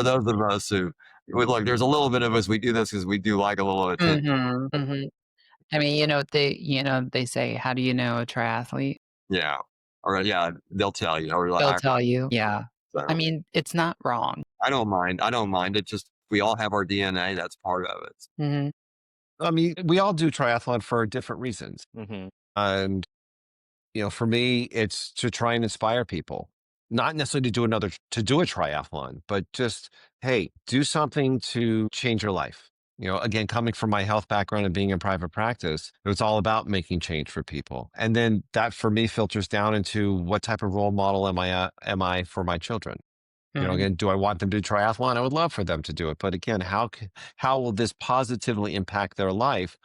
those of us who, look, there's a little bit of us, we do this because we do like a little attention. Mhm, mhm. I mean, they say, "How do you know a triathlete?" Yeah. Or yeah, they'll tell you. Or like, They'll tell you. Yeah. I so mean, it's not wrong. I don't mind. I don't mind. It just, we all have our DNA. That's part of it. Mhm. I mean, we all do triathlon for different reasons. Hmm. And, for me, it's to try and inspire people, not necessarily to do a triathlon, but just, hey, do something to change your life. Again, coming from my health background and being in private practice, it was all about making change for people. And then that for me filters down into what type of role model am I for my children? Mhm. Again, do I want them to do triathlon? I would love for them to do it. But again, how will this positively impact their life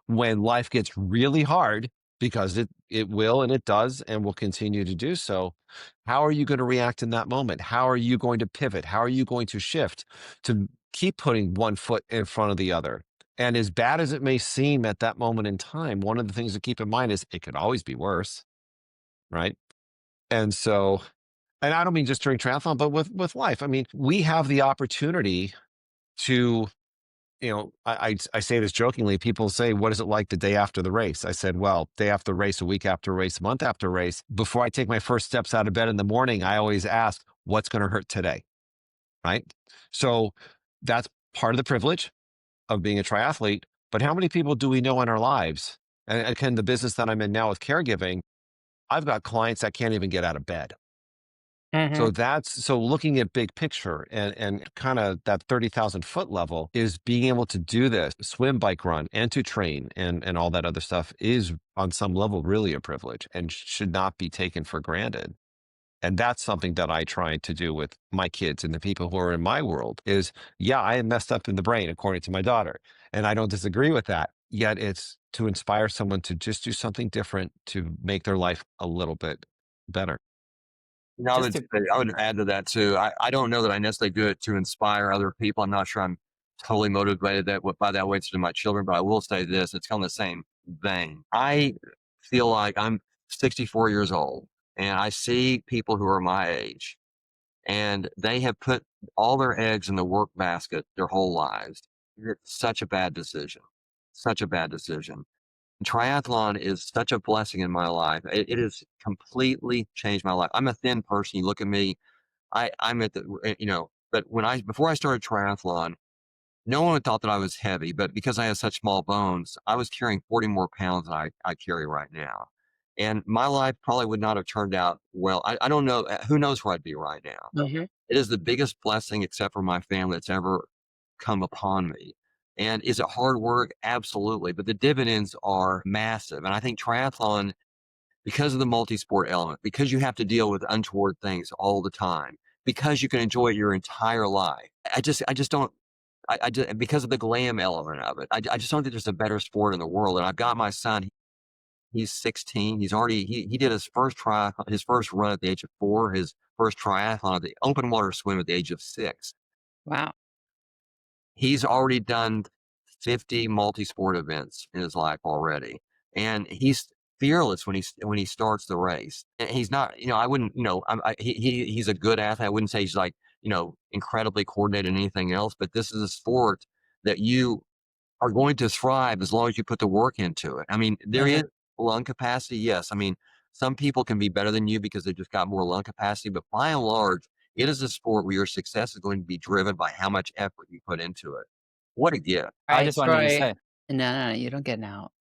when life gets really hard? Because it will and it does and will continue to do so. How are you going to react in that moment? How are you going to pivot? How are you going to shift to keep putting one foot in front of the other? And as bad as it may seem at that moment in time, one of the things to keep in mind is it could always be worse, right? And so, and I don't mean just during triathlon, but with life. I mean, we have the opportunity to, I say this jokingly. People say, "What is it like the day after the race?" I said, "Well, day after the race, a week after a race, a month after a race. Before I take my first steps out of bed in the morning, I always ask, what's going to hurt today?" Right? So that's part of the privilege of being a triathlete. But how many people do we know in our lives? And again, the business that I'm in now with caregiving, I've got clients that can't even get out of bed. Mhm. So looking at big picture and kind of that 30,000 foot level is being able to do this, swim, bike, run, and to train and all that other stuff is on some level really a privilege and should not be taken for granted. And that's something that I try to do with my kids and the people who are in my world is, yeah, I am messed up in the brain, according to my daughter. And I don't disagree with that. Yet it's to inspire someone to just do something different to make their life a little bit better. I Just would to say, I would add to that too. I don't know that I necessarily do it to inspire other people. I'm not sure I'm totally motivated by that way to my children, but I will say this: it's kind of the same vein. I feel like I'm 64 years old, and I see people who are my age, and they have put all their eggs in the work basket their whole lives. It's such a bad decision. Such a bad decision. Triathlon is such a blessing in my life. It has completely changed my life. I'm a thin person. You look at me, I'm at but before I started triathlon, no one thought that I was heavy, but because I have such small bones, I was carrying 40 more pounds than I carry right now. And my life probably would not have turned out well. I don't know. Who knows where I'd be right now? Mhm. It is the biggest blessing, except for my family, that's ever come upon me. And is it hard work? Absolutely. But the dividends are massive. And I think triathlon, because of the multi-sport element, because you have to deal with untoward things all the time, because you can enjoy it your entire life. I just don't. I just, because of the glam element of it, I just don't think there's a better sport in the world. And I've got my son. He's 16. He did his first his first run at the age of 4, his first triathlon at the open water swim at the age of 6. Wow. He's already done 50 multi-sport events in his life already, and he's fearless when he starts the race. And he's not, I wouldn't, he's a good athlete. I wouldn't say he's like, incredibly coordinated in anything else, but this is a sport that you are going to thrive as long as you put the work into it. I mean, there is Mhm. lung capacity, yes. I mean, some people can be better than you because they just got more lung capacity, but by and large, it is a sport where your success is going to be driven by how much effort you put into it. What a gift. I Right, just wanted to Troy. say, No, you don't get an out.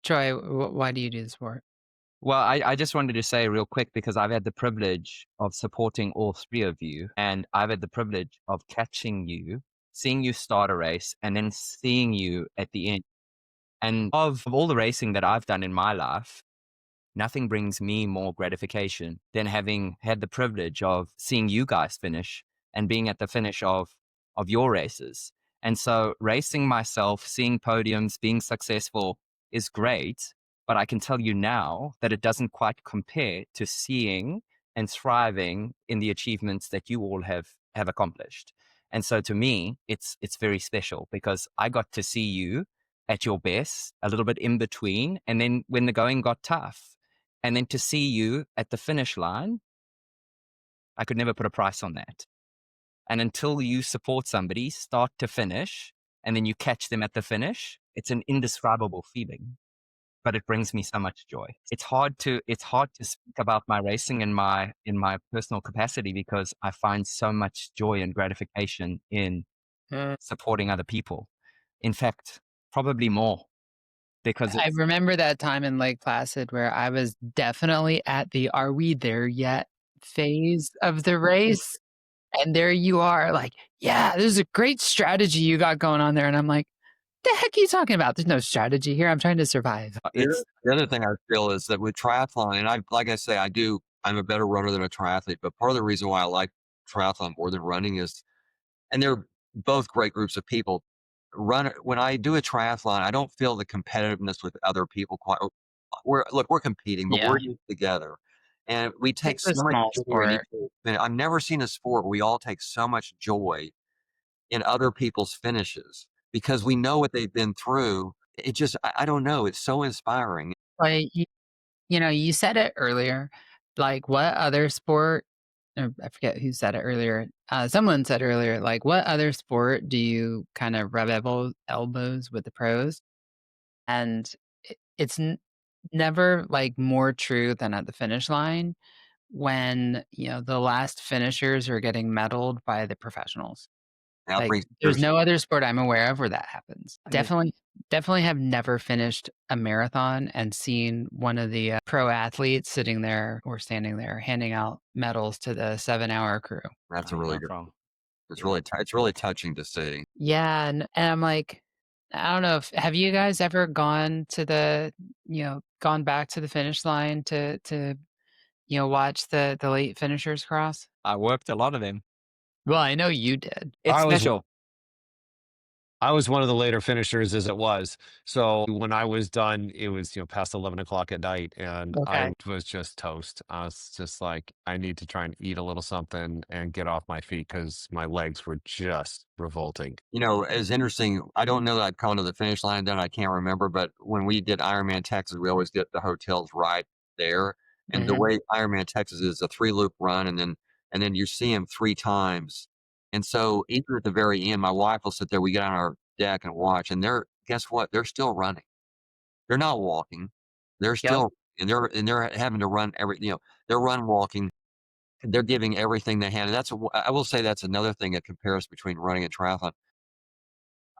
Troy, why do you do the sport? well, I just wanted to say real quick because I've had the privilege of supporting all three of you, and I've had the privilege of catching you, seeing you start a race, and then seeing you at the end. And of all the racing that I've done in my life, nothing brings me more gratification than having had the privilege of seeing you guys finish and being at the finish of your races. And so racing myself, seeing podiums, being successful is great, but I can tell you now that it doesn't quite compare to seeing and thriving in the achievements that you all have accomplished. And so to me, it's very special because I got to see you at your best, a little bit in between, and then when the going got tough, and then to see you at the finish line, I could never put a price on that. And until you support somebody start to finish, and then you catch them at the finish, it's an indescribable feeling. But it brings me so much joy. It's hard to speak about my racing in my personal capacity because I find so much joy and gratification in Mm. supporting other people. In fact, probably more because I it's remember that time in Lake Placid where I was definitely at the "Are we there yet?" phase of the race, and there you are, like, "Yeah, this is a great strategy you got going on there," and I'm like, "The heck are you talking about? There's no strategy here, I'm trying to survive." The it's other thing I feel is that with triathlon, and like I say, I do I'm a better runner than a triathlete. But part of the reason why I like triathlon more than running is, and they're both great groups of people. When I do a triathlon, I don't feel the competitiveness with other people quite. We're competing, but we're Yeah. in it together, and we take It's a so much small joy in each sport. other's finish. I've never seen a sport where we all take so much joy in other people's finishes because we know what they've been through. It just, I don't know. It's so inspiring. Like, you know, you said it earlier, like, what other sport or I forget who said it earlier, someone said earlier, like, "What other sport do you kind of rub elbows with the pros?" And it's never, like, more true than at the finish line when, you know, the last finishers are getting medaled by the professionals. That Like, brings there's tears. no other sport I'm aware of where that happens. I mean, Definitely have never finished a marathon and seen one of the, pro athletes sitting there or standing there handing out medals to the 7-hour crew. that's a You're really not good. wrong. It's really touching to see. Yeah, and I'm like, I don't know if have you guys ever gone to the gone back to the finish line to, watch the late finishers cross? I worked a lot of them. Well, I know you did. It's I was special. I was one of the later finishers as it was. So when I was done, it was, past 11 o'clock at night and I Okay. was just toast. I was just like, I need to try and eat a little something and get off my feet because my legs were just revolting. It's interesting. I don't know that I'd gone to the finish line then. I can't remember. But when we did Ironman Texas, we always get the hotels right there. And the Mhm. way Ironman Texas is a 3 loop run, and then you see him 3 times. And so even at the very end, my wife will sit there. We get on our deck and watch, and guess what? They're still running. They're not walking. They're Yep. still and they're having to run they're run walking. They're giving everything they can. And I will say that's another thing that compares between running and triathlon.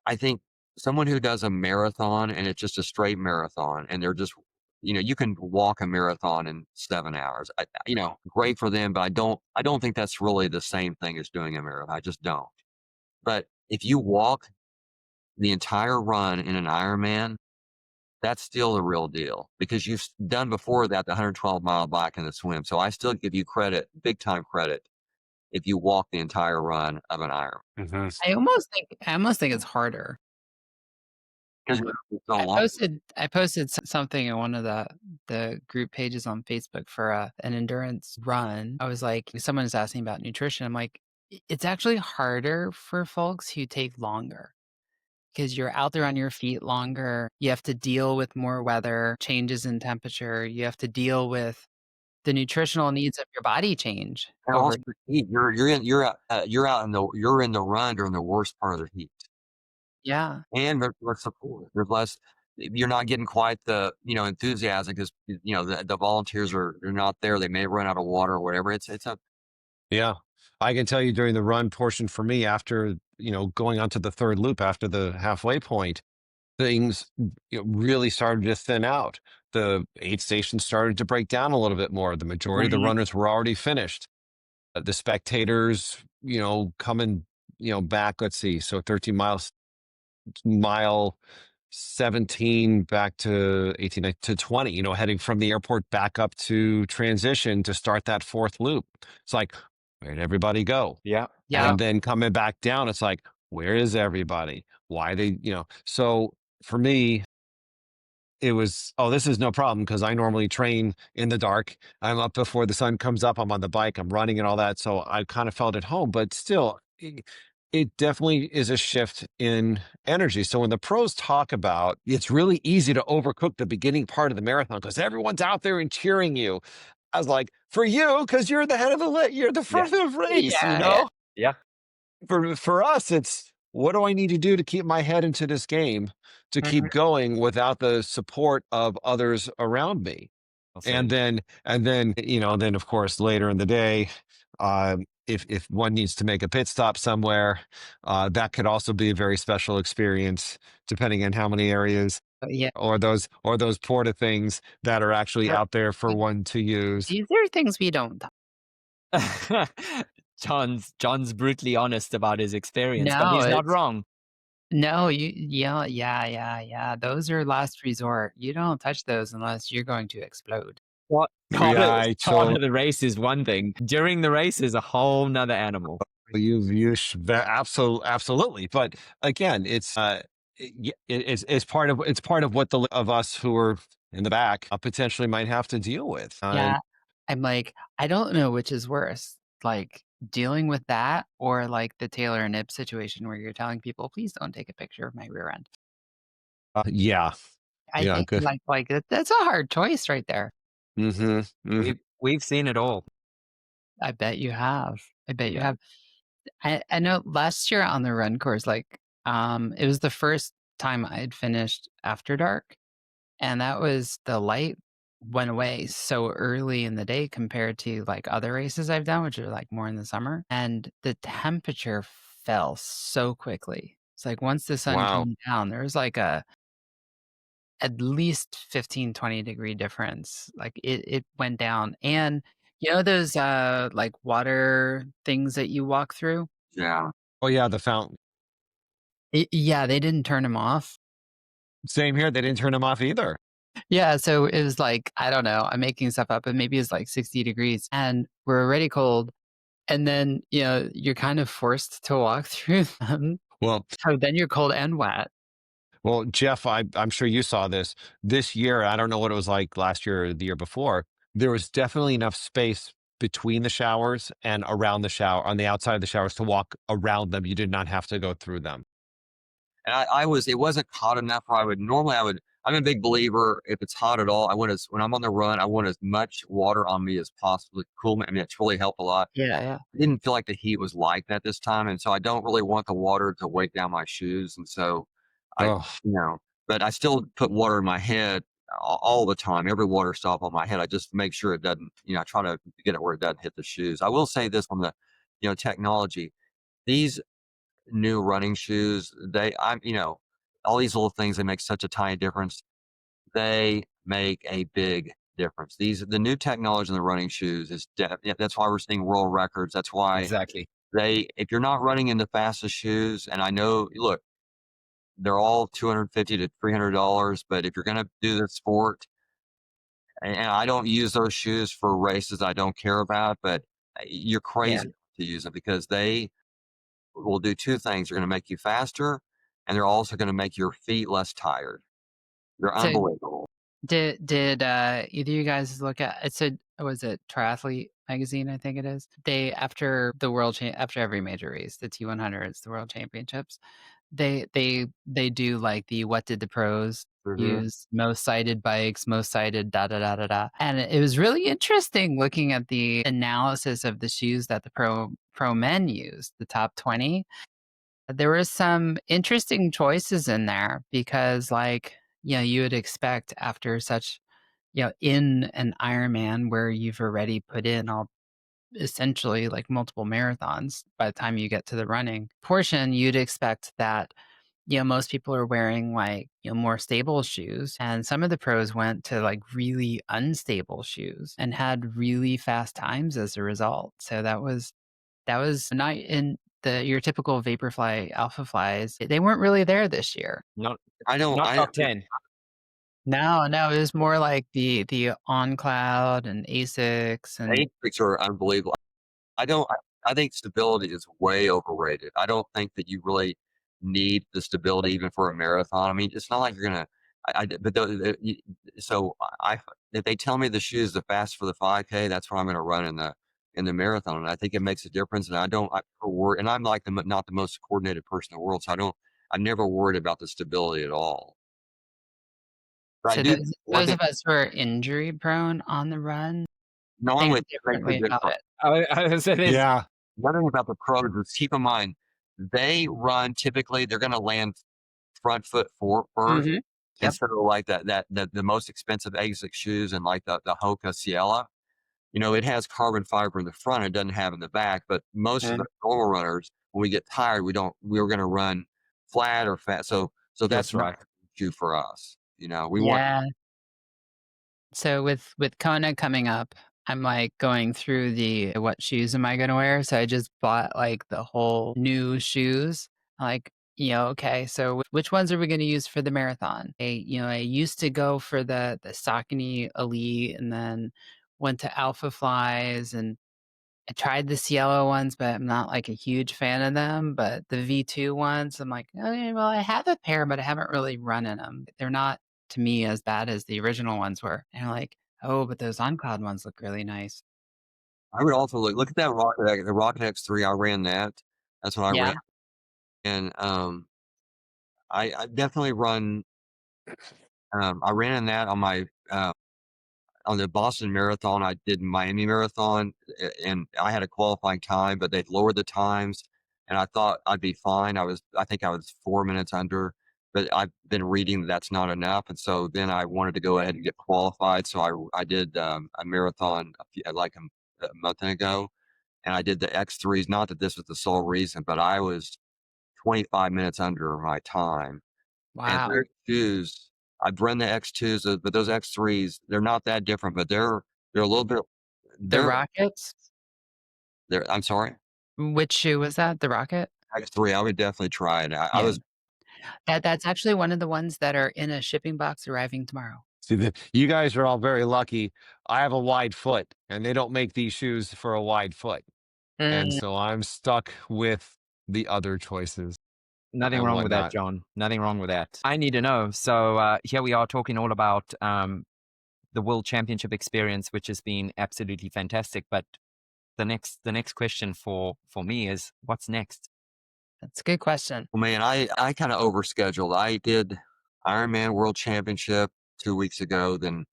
I think someone who does a marathon and it's just a straight marathon and they're just, you can walk a marathon in 7 hours. Great for them, but I don't think that's really the same thing as doing a marathon. I just don't. But if you walk the entire run in an Ironman, that's still the real deal because you've done before that the 112-mile bike and the swim. So I still give you credit, big time credit, if you walk the entire run of an Ironman Mhm. I almost think it's harder. because it's so long. I posted something in one of the group pages on Facebook for an endurance run. I was like, someone is asking about nutrition. I'm like, It's actually harder for folks who take longer because you're out there on your feet longer. You have to deal with more weather, changes in temperature. You have to deal with the nutritional needs of your body change And over. also the heat, you're in the run during the worst part of the heat, Yeah. and there's less support. There's less. You're not getting quite the enthusiasm because the volunteers are not there. They may run out of water or whatever. It's a Yeah. I can tell you during the run portion for me, after, going onto the third loop after the halfway point, things really started to thin out. The aid stations started to break down a little bit more. The majority of the Mhm. runners were already finished. The spectators, coming, back, let's see, so 13 miles, mile 17 back to 18 to 20, heading from the airport back up to transition to start that fourth loop. It's like, where'd everybody go? Yeah. Yeah. And then coming back down, it's like, where is everybody? Why they, so for me, it was, oh, this is no problem because I normally train in the dark. I'm up before the sun comes up. I'm on the bike, I'm running and all that. So I kind of felt at home, but still, it definitely is a shift in energy. So when the pros talk about it's really easy to overcook the beginning part of the marathon because everyone's out there and cheering you. I was like, for you, because you're the head of you're the Yeah. front of the race, Yeah. Yeah. for us, it's what do I need to do to keep my head into this game to Mhm. keep going without the support of others around me? Well And said. then then of course later in the day, if one needs to make a pit stop somewhere, that could also be a very special experience, depending on how many areas Yeah. or those porta things that are actually out there for one to use. These are things we don't John's brutally honest about his experience, but No, he's not it's wrong. no, yeah. Those are last resort. You don't touch those unless you're going to explode. What Right. Part So of the race is one thing. During the race is a whole nother animal. absolutely. But again, it's part of what the of us who are in the back potentially might have to deal with. And Yeah. I'm like, I don't know which is worse, like dealing with that or like the Taylor and Ib situation where you're telling people, please don't take a picture of my rear end. yeah, I yeah, think good. that's a hard choice right there. Hmm. Hmm. We've seen it all. I bet you have. I bet you Yeah. have. I know last year on the run course, like, it was the first time I'd finished after dark, and that was the light went away so early in the day compared to like other races I've done, which are like more in the summer, and the temperature fell so quickly. It's like once the sun Wow. came down, there was like a at least 15-20 degree difference. Like it went down. And you know those like water things that you walk through? Yeah. Oh yeah, the fountain. Yeah, they didn't turn them off. Same here. They didn't turn them off either. Yeah, so it was like, I don't know, I'm making stuff up, but maybe it's like 60 degrees and we're already cold. And then, you're kind of forced to walk through them. Well, So then you're cold and wet. well, Jeff, I'm sure you saw this this year. I don't know what it was like last year or the year before. There was definitely enough space between the showers and around the shower on the outside of the showers to walk around them. You did not have to go through them. And it wasn't hot enough where I'm a big believer if it's hot at all, when I'm on the run, I want as much water on me as possible to cool me. I mean, it's really helped a lot. Yeah, yeah. I didn't feel like the heat was like that this time. And so I don't really want the water to weight down my shoes. And so I, Oh, you know, but I still put water in my head all the time. Every water stop on my head, I just make sure it doesn't, I try to get it where it doesn't hit the shoes. I will say this on the, technology. These new running shoes, all these little things, they make such a tiny difference. They make a big difference. The new technology in the running shoes yeah, that's why we're seeing world records. That's why Exactly. if you're not running in the fastest shoes, and I know, look, they're all $250 to $300, but if you're going to do the sport, and I don't use those shoes for races I don't care about, but you're Yeah. crazy to use them because they will do two things. They're going to make you faster, and they're also going to make your feet less tired. They're So unbelievable. did either of you guys look at it's a was it Triathlete magazine, I think it is. They after every major race, the T100s, the world championships, they do like the what did the pros Hmm. use, most cited bikes, most cited da da da da da. And it was really interesting looking at the analysis of the shoes that the pro men used, the top 20. There were some interesting choices in there because like, you would expect after such, in an Ironman where you've already put in all essentially like multiple marathons by the time you get to the running portion, you'd expect that, most people are wearing like, more stable shoes. And some of the pros went to like really unstable shoes and had really fast times as a result. So that was not in your typical Vaporfly Alpha Flies. They weren't really there this year. Not I don't. not top 10. No, no, it was more like the On Cloud and Asics and Matrix are unbelievable. I don't. I think stability is way overrated. I don't think that you really need the stability even for a marathon. I mean, it's not like you're gonna. But so if they tell me the shoe is the fast for the 5K, that's what I'm going to run in the marathon, and I think it makes a difference. And I don't. I never worry, and I'm like not the most coordinated person in the world, so I don't. I'm never worried about the stability at all. But I so do. One those thing. of us who are injury prone on the run No, I'm think with. Thanks for differently good. about it. I was saying this. yeah. One thing about the pros is keep in mind they run typically they're going to land front foot first. Mhm. And Yep. so like the most expensive ASIC shoes and like the Hoka Ciela, it has carbon fiber in the front, it doesn't have in the back. But most of the Mhm. normal runners, when we get tired, we're going to run flat or fat. So that's That's not right. an issue for us. We want. Yeah. So with Kona coming up, I'm like going through the what shoes am I going to wear? So I just bought like the whole new shoes. Like, okay, so which ones are we going to use for the marathon? I used to go for the Saucony Elite, and then went to Alpha Flies, and I tried the Cielo ones, but I'm not like a huge fan of them. But the V2 ones, I'm like, okay, well, I have a pair, but I haven't really run in them. They're not to me as bad as the original ones were. And I'm like, oh, but those on cloud ones look really nice. I would also look at that the Rocket X3. I ran that. That's what I ran, Yeah. and I definitely run. I ran in that on my on the Boston Marathon. I did Miami Marathon, and I had a qualifying time, but they'd lowered the times, and I thought I'd be fine. I think I was 4 minutes under, but I've been reading that's not enough, and so then I wanted to go ahead and get qualified. So I did a marathon like a month ago, and I did the X3s. Not that this was the sole reason, but I was 25 minutes under my time. And Wow. their shoes, I've run the X2s, but those X3s, they're not that different, but they're a little bit The they're Rockets? I'm sorry? Which shoe was that? The Rocket? X3, I would definitely try it. I Yeah. was That's actually one of the ones that are in a shipping box arriving tomorrow. See, you guys are all very lucky. I have a wide foot, and they don't make these shoes for a wide foot. And Mm, so I'm stuck with the other choices Nothing and wrong with that, whatnot. John. Nothing wrong with that. I need to know. So here we are talking all about the World Championship experience, which has been absolutely fantastic. But the next question for me is, what's next? that's a good question. well, man, I kinda overscheduled. I did Ironman World Championship 2 weeks ago, then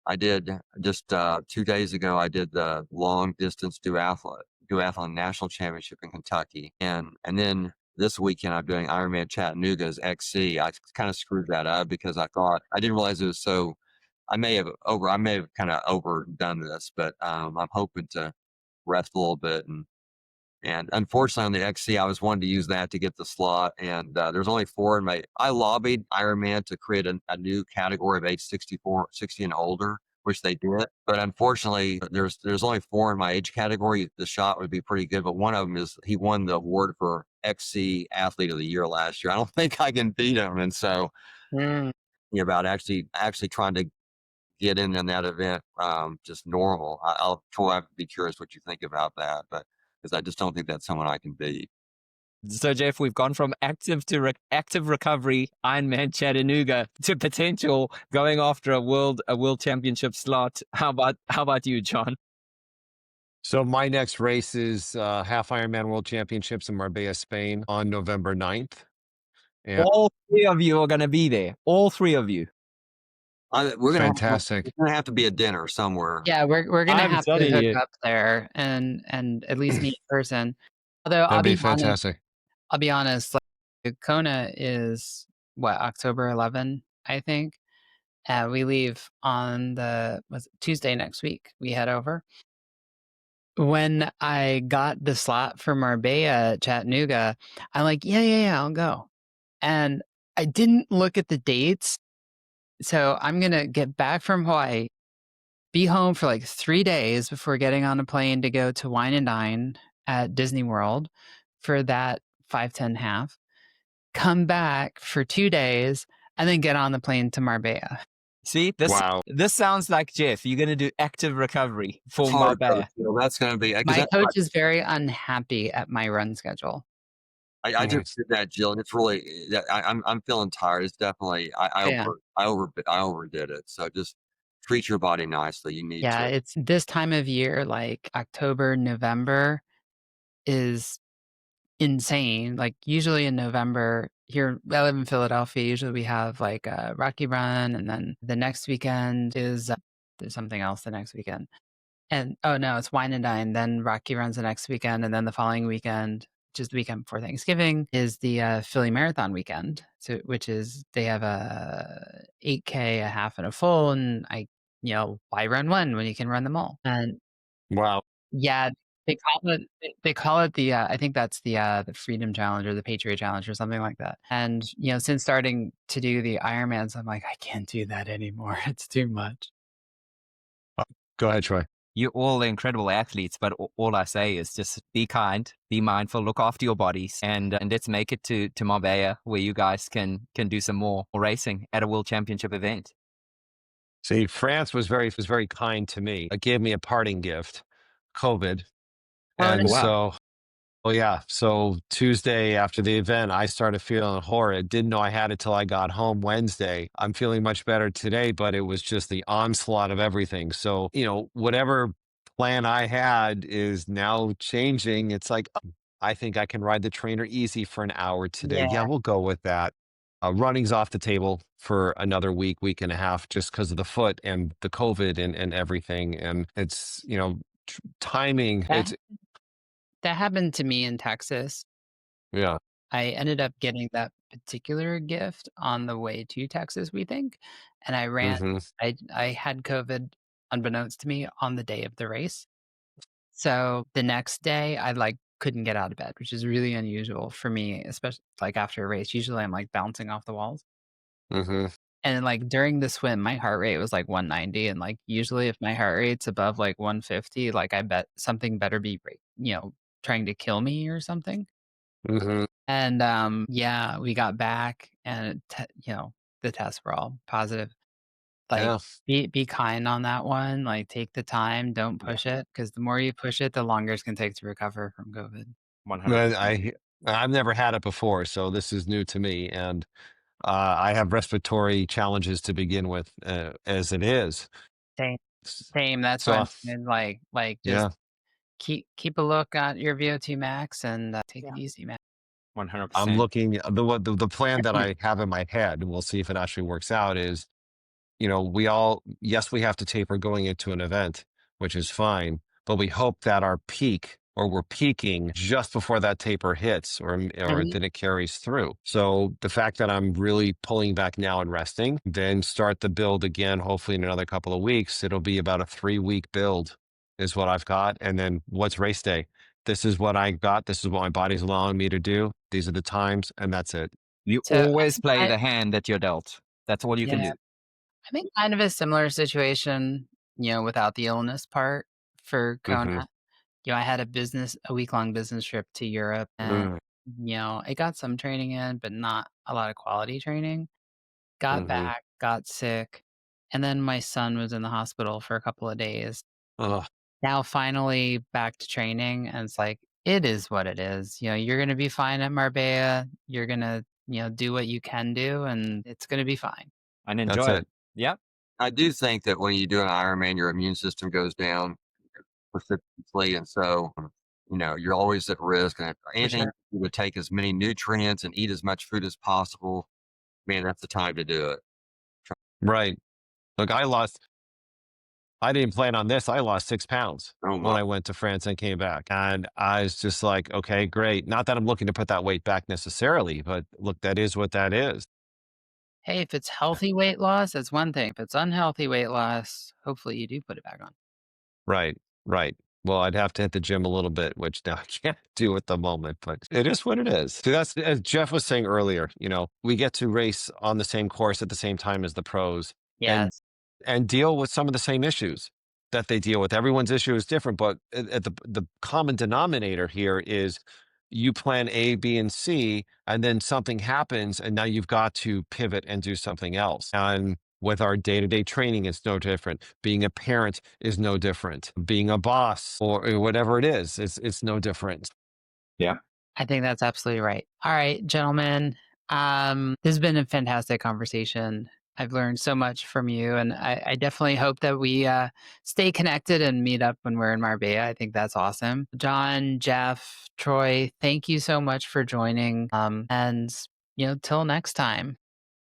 I did just, 2 days ago, I did the long distance duathlon national championship in Kentucky, and then this weekend, I'm doing Ironman Chattanooga's XC. I kinda screwed that up because I didn't realize it was so I may have kinda overdone this, but, I'm hoping to rest a little bit and unfortunately, on the XC, I was wanting to use that to get the slot, and there's only four in my. I lobbied Ironman to create a new category of age 64, 60 and older, which they did. But unfortunately, there's only four in my age category. The shot would be pretty good, but one of them is he won the award for XC Athlete of the Year last year. I don't think I can beat him, and so Mm. about actually trying to get in that event, just normal. Troy, I'd be curious what you think about that, but because I just don't think that's someone I can beat. So Jeff, we've gone from active to active recovery, Ironman Chattanooga, to potential going after a world championship slot. How about you, John? So my next race is half Ironman World Championships in Marbella, Spain on November 9th. And All three of you are going to be there. All three of you. fantastic. It's gonna have to be a dinner somewhere. Yeah, we're gonna I'm have to telling hook you. up there and at least meet in person. Although That'd be fantastic. I'll be honest, like Kona is what, October 11, I think. We leave on Tuesday next week. We head over. When I got the slot for Marbella, Chattanooga, I'm like, yeah, I'll go. And I didn't look at the dates. So I'm gonna get back from Hawaii, be home for like 3 days before getting on a plane to go to Wine and Dine at Disney World for that 5:10 half, come back for 2 days, and then get on the plane to Marbella. See, this Wow. this sounds like Jeff. You're going to do active recovery It's for hard though. Marbella. That's gonna be because My coach is very unhappy at my run schedule. I just Yes. did that, Jill, and it's really I'm feeling tired. It's definitely Yeah. I overdid it. So just treat your body nicely. You need Yeah, to. it's this time of year, like October, November is insane. Like usually in November here, I live in Philadelphia. Usually we have like a Rocky Run, and then the next weekend is there's something else the next weekend. And oh no, it's Wine and Dine. Then Rocky Runs the next weekend, and then the following weekend, just the weekend before Thanksgiving, is the Philly Marathon weekend. So which is they have a 8K, a half, and a full, and why run one when you can run them all? And Wow. yeah, they call it the, I think that's the Freedom Challenge or the Patriot Challenge or something like that. And, since starting to do the Ironmans, I'm like, I can't do that anymore. It's too much. Go ahead, Troy. You're all incredible athletes, but all I say is just be kind, be mindful, look after your bodies, and let's make it to Marbella, where you guys can do some more racing at a world championship event. See, France was very kind to me. It gave me a parting gift, COVID. Oh, And no. Wow. so, oh yeah, so Tuesday after the event, I started feeling horrid. Didn't know I had it till I got home Wednesday. I'm feeling much better today, but it was just the onslaught of everything. So, whatever plan I had is now changing. It's like, "Oh, I think I can ride the trainer easy for an hour today. Yeah. Yeah, we'll go with that. Running's off the table for another week and a half, just because of the foot and the COVID and everything. And it's, timing. That that happened to me in Texas. Yeah. I ended up getting that particular gift on the way to Texas, we think, and hmm I had COVID unbeknownst to me on the day of the race. So the next day, I, like, couldn't get out of bed, which is really unusual for me, especially, like, after a race. Usually, I'm, like, bouncing off the walls. hmm And, like, during the swim, my heart rate was, like, 190, and, like, usually if my heart rate's above, like, 150, like, I bet something better be, trying to kill me or something. hmm And, yeah, we got back and the tests were all positive. Like, Yeah. be kind on that one, like, take the time, don't Yeah. push it, because the more you push it, the longer it's gonna take to recover from COVID. 100%. But I've never had it before, so this is new to me, and I have respiratory challenges to begin with, as it is. Same, S- same, that's So, why I'm saying, like, just yeah, keep a look at your VO2 max and, take it Yeah. easy, man. I'm 100%. looking the plan that I have in my head, and we'll see if it actually works out. Is yes, we have to taper going into an event, which is fine, but we hope that our peak or we're peaking just before that taper hits or Mhm. that it carries through. So the fact that I'm really pulling back now and resting, then start the build again, hopefully in another couple of weeks, it'll be about a 3 week build is what I've got. And then what's race day? This is what I got. This is what my body's allowing me to do. These are the times, and that's it. You So, always play I the hand that you're dealt. That's all you can yeah, do. I'm in kind of a similar situation, without the illness part for Kona. hmm I had a week-long business trip to Europe and, I got some training in, but not a lot of quality training. Got hmm back, got sick, and then my son was in the hospital for a couple of days. Oh, Now finally back to training, and it's like, it is what it is. You're gonna be fine at Marbella. You're gonna, do what you can do, and it's gonna be fine. And that's enjoy it. it. Yeah. I do think that when you do an Ironman, your immune system goes down precipitously, and so you're always at risk. And For anything sure. you would take as many nutrients and eat as much food as possible, man, that's the time to do it. Right. Look, I didn't plan on this. I lost 6 pounds Oh when my! I went to France and came back. And I was just like, okay, great. Not that I'm looking to put that weight back necessarily, but look, that is what that is. Hey, if it's healthy weight loss, that's one thing. If it's unhealthy weight loss, hopefully you do put it back on. Right. Right. Well, I'd have to hit the gym a little bit, which now I can't do at the moment, but it is what it is. So that's, as Jeff was saying earlier, we get to race on the same course at the same time as the pros. And Yes. and deal with some of the same issues that they deal with. Everyone's issue is different, but at the common denominator here is you plan A, B, and C, and then something happens, and now you've got to pivot and do something else. And with our day-to-day training, it's no different. Being a parent is no different. Being a boss or whatever it is, it's no different. Yeah. I think that's absolutely right. All right, gentlemen. This has been a fantastic conversation. I've learned so much from you, and I definitely hope that we stay connected and meet up when we're in Marbella. I think that's awesome. John, Jeff, Troy, thank you so much for joining. And till next time.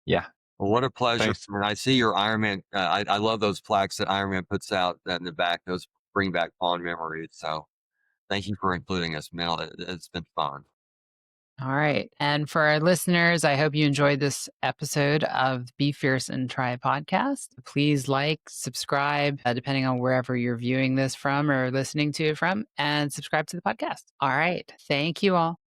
Yeah. Well, what a pleasure! Thanks. And I see your Ironman. I love those plaques that Ironman puts out in the back. Those bring back fond memories. So thank you for including us, Mel. It's been fun. All right. And for our listeners, I hope you enjoyed this episode of Be Fierce and Try podcast. Please like, subscribe, depending on wherever you're viewing this from or listening to it from, and subscribe to the podcast. All right. Thank you all.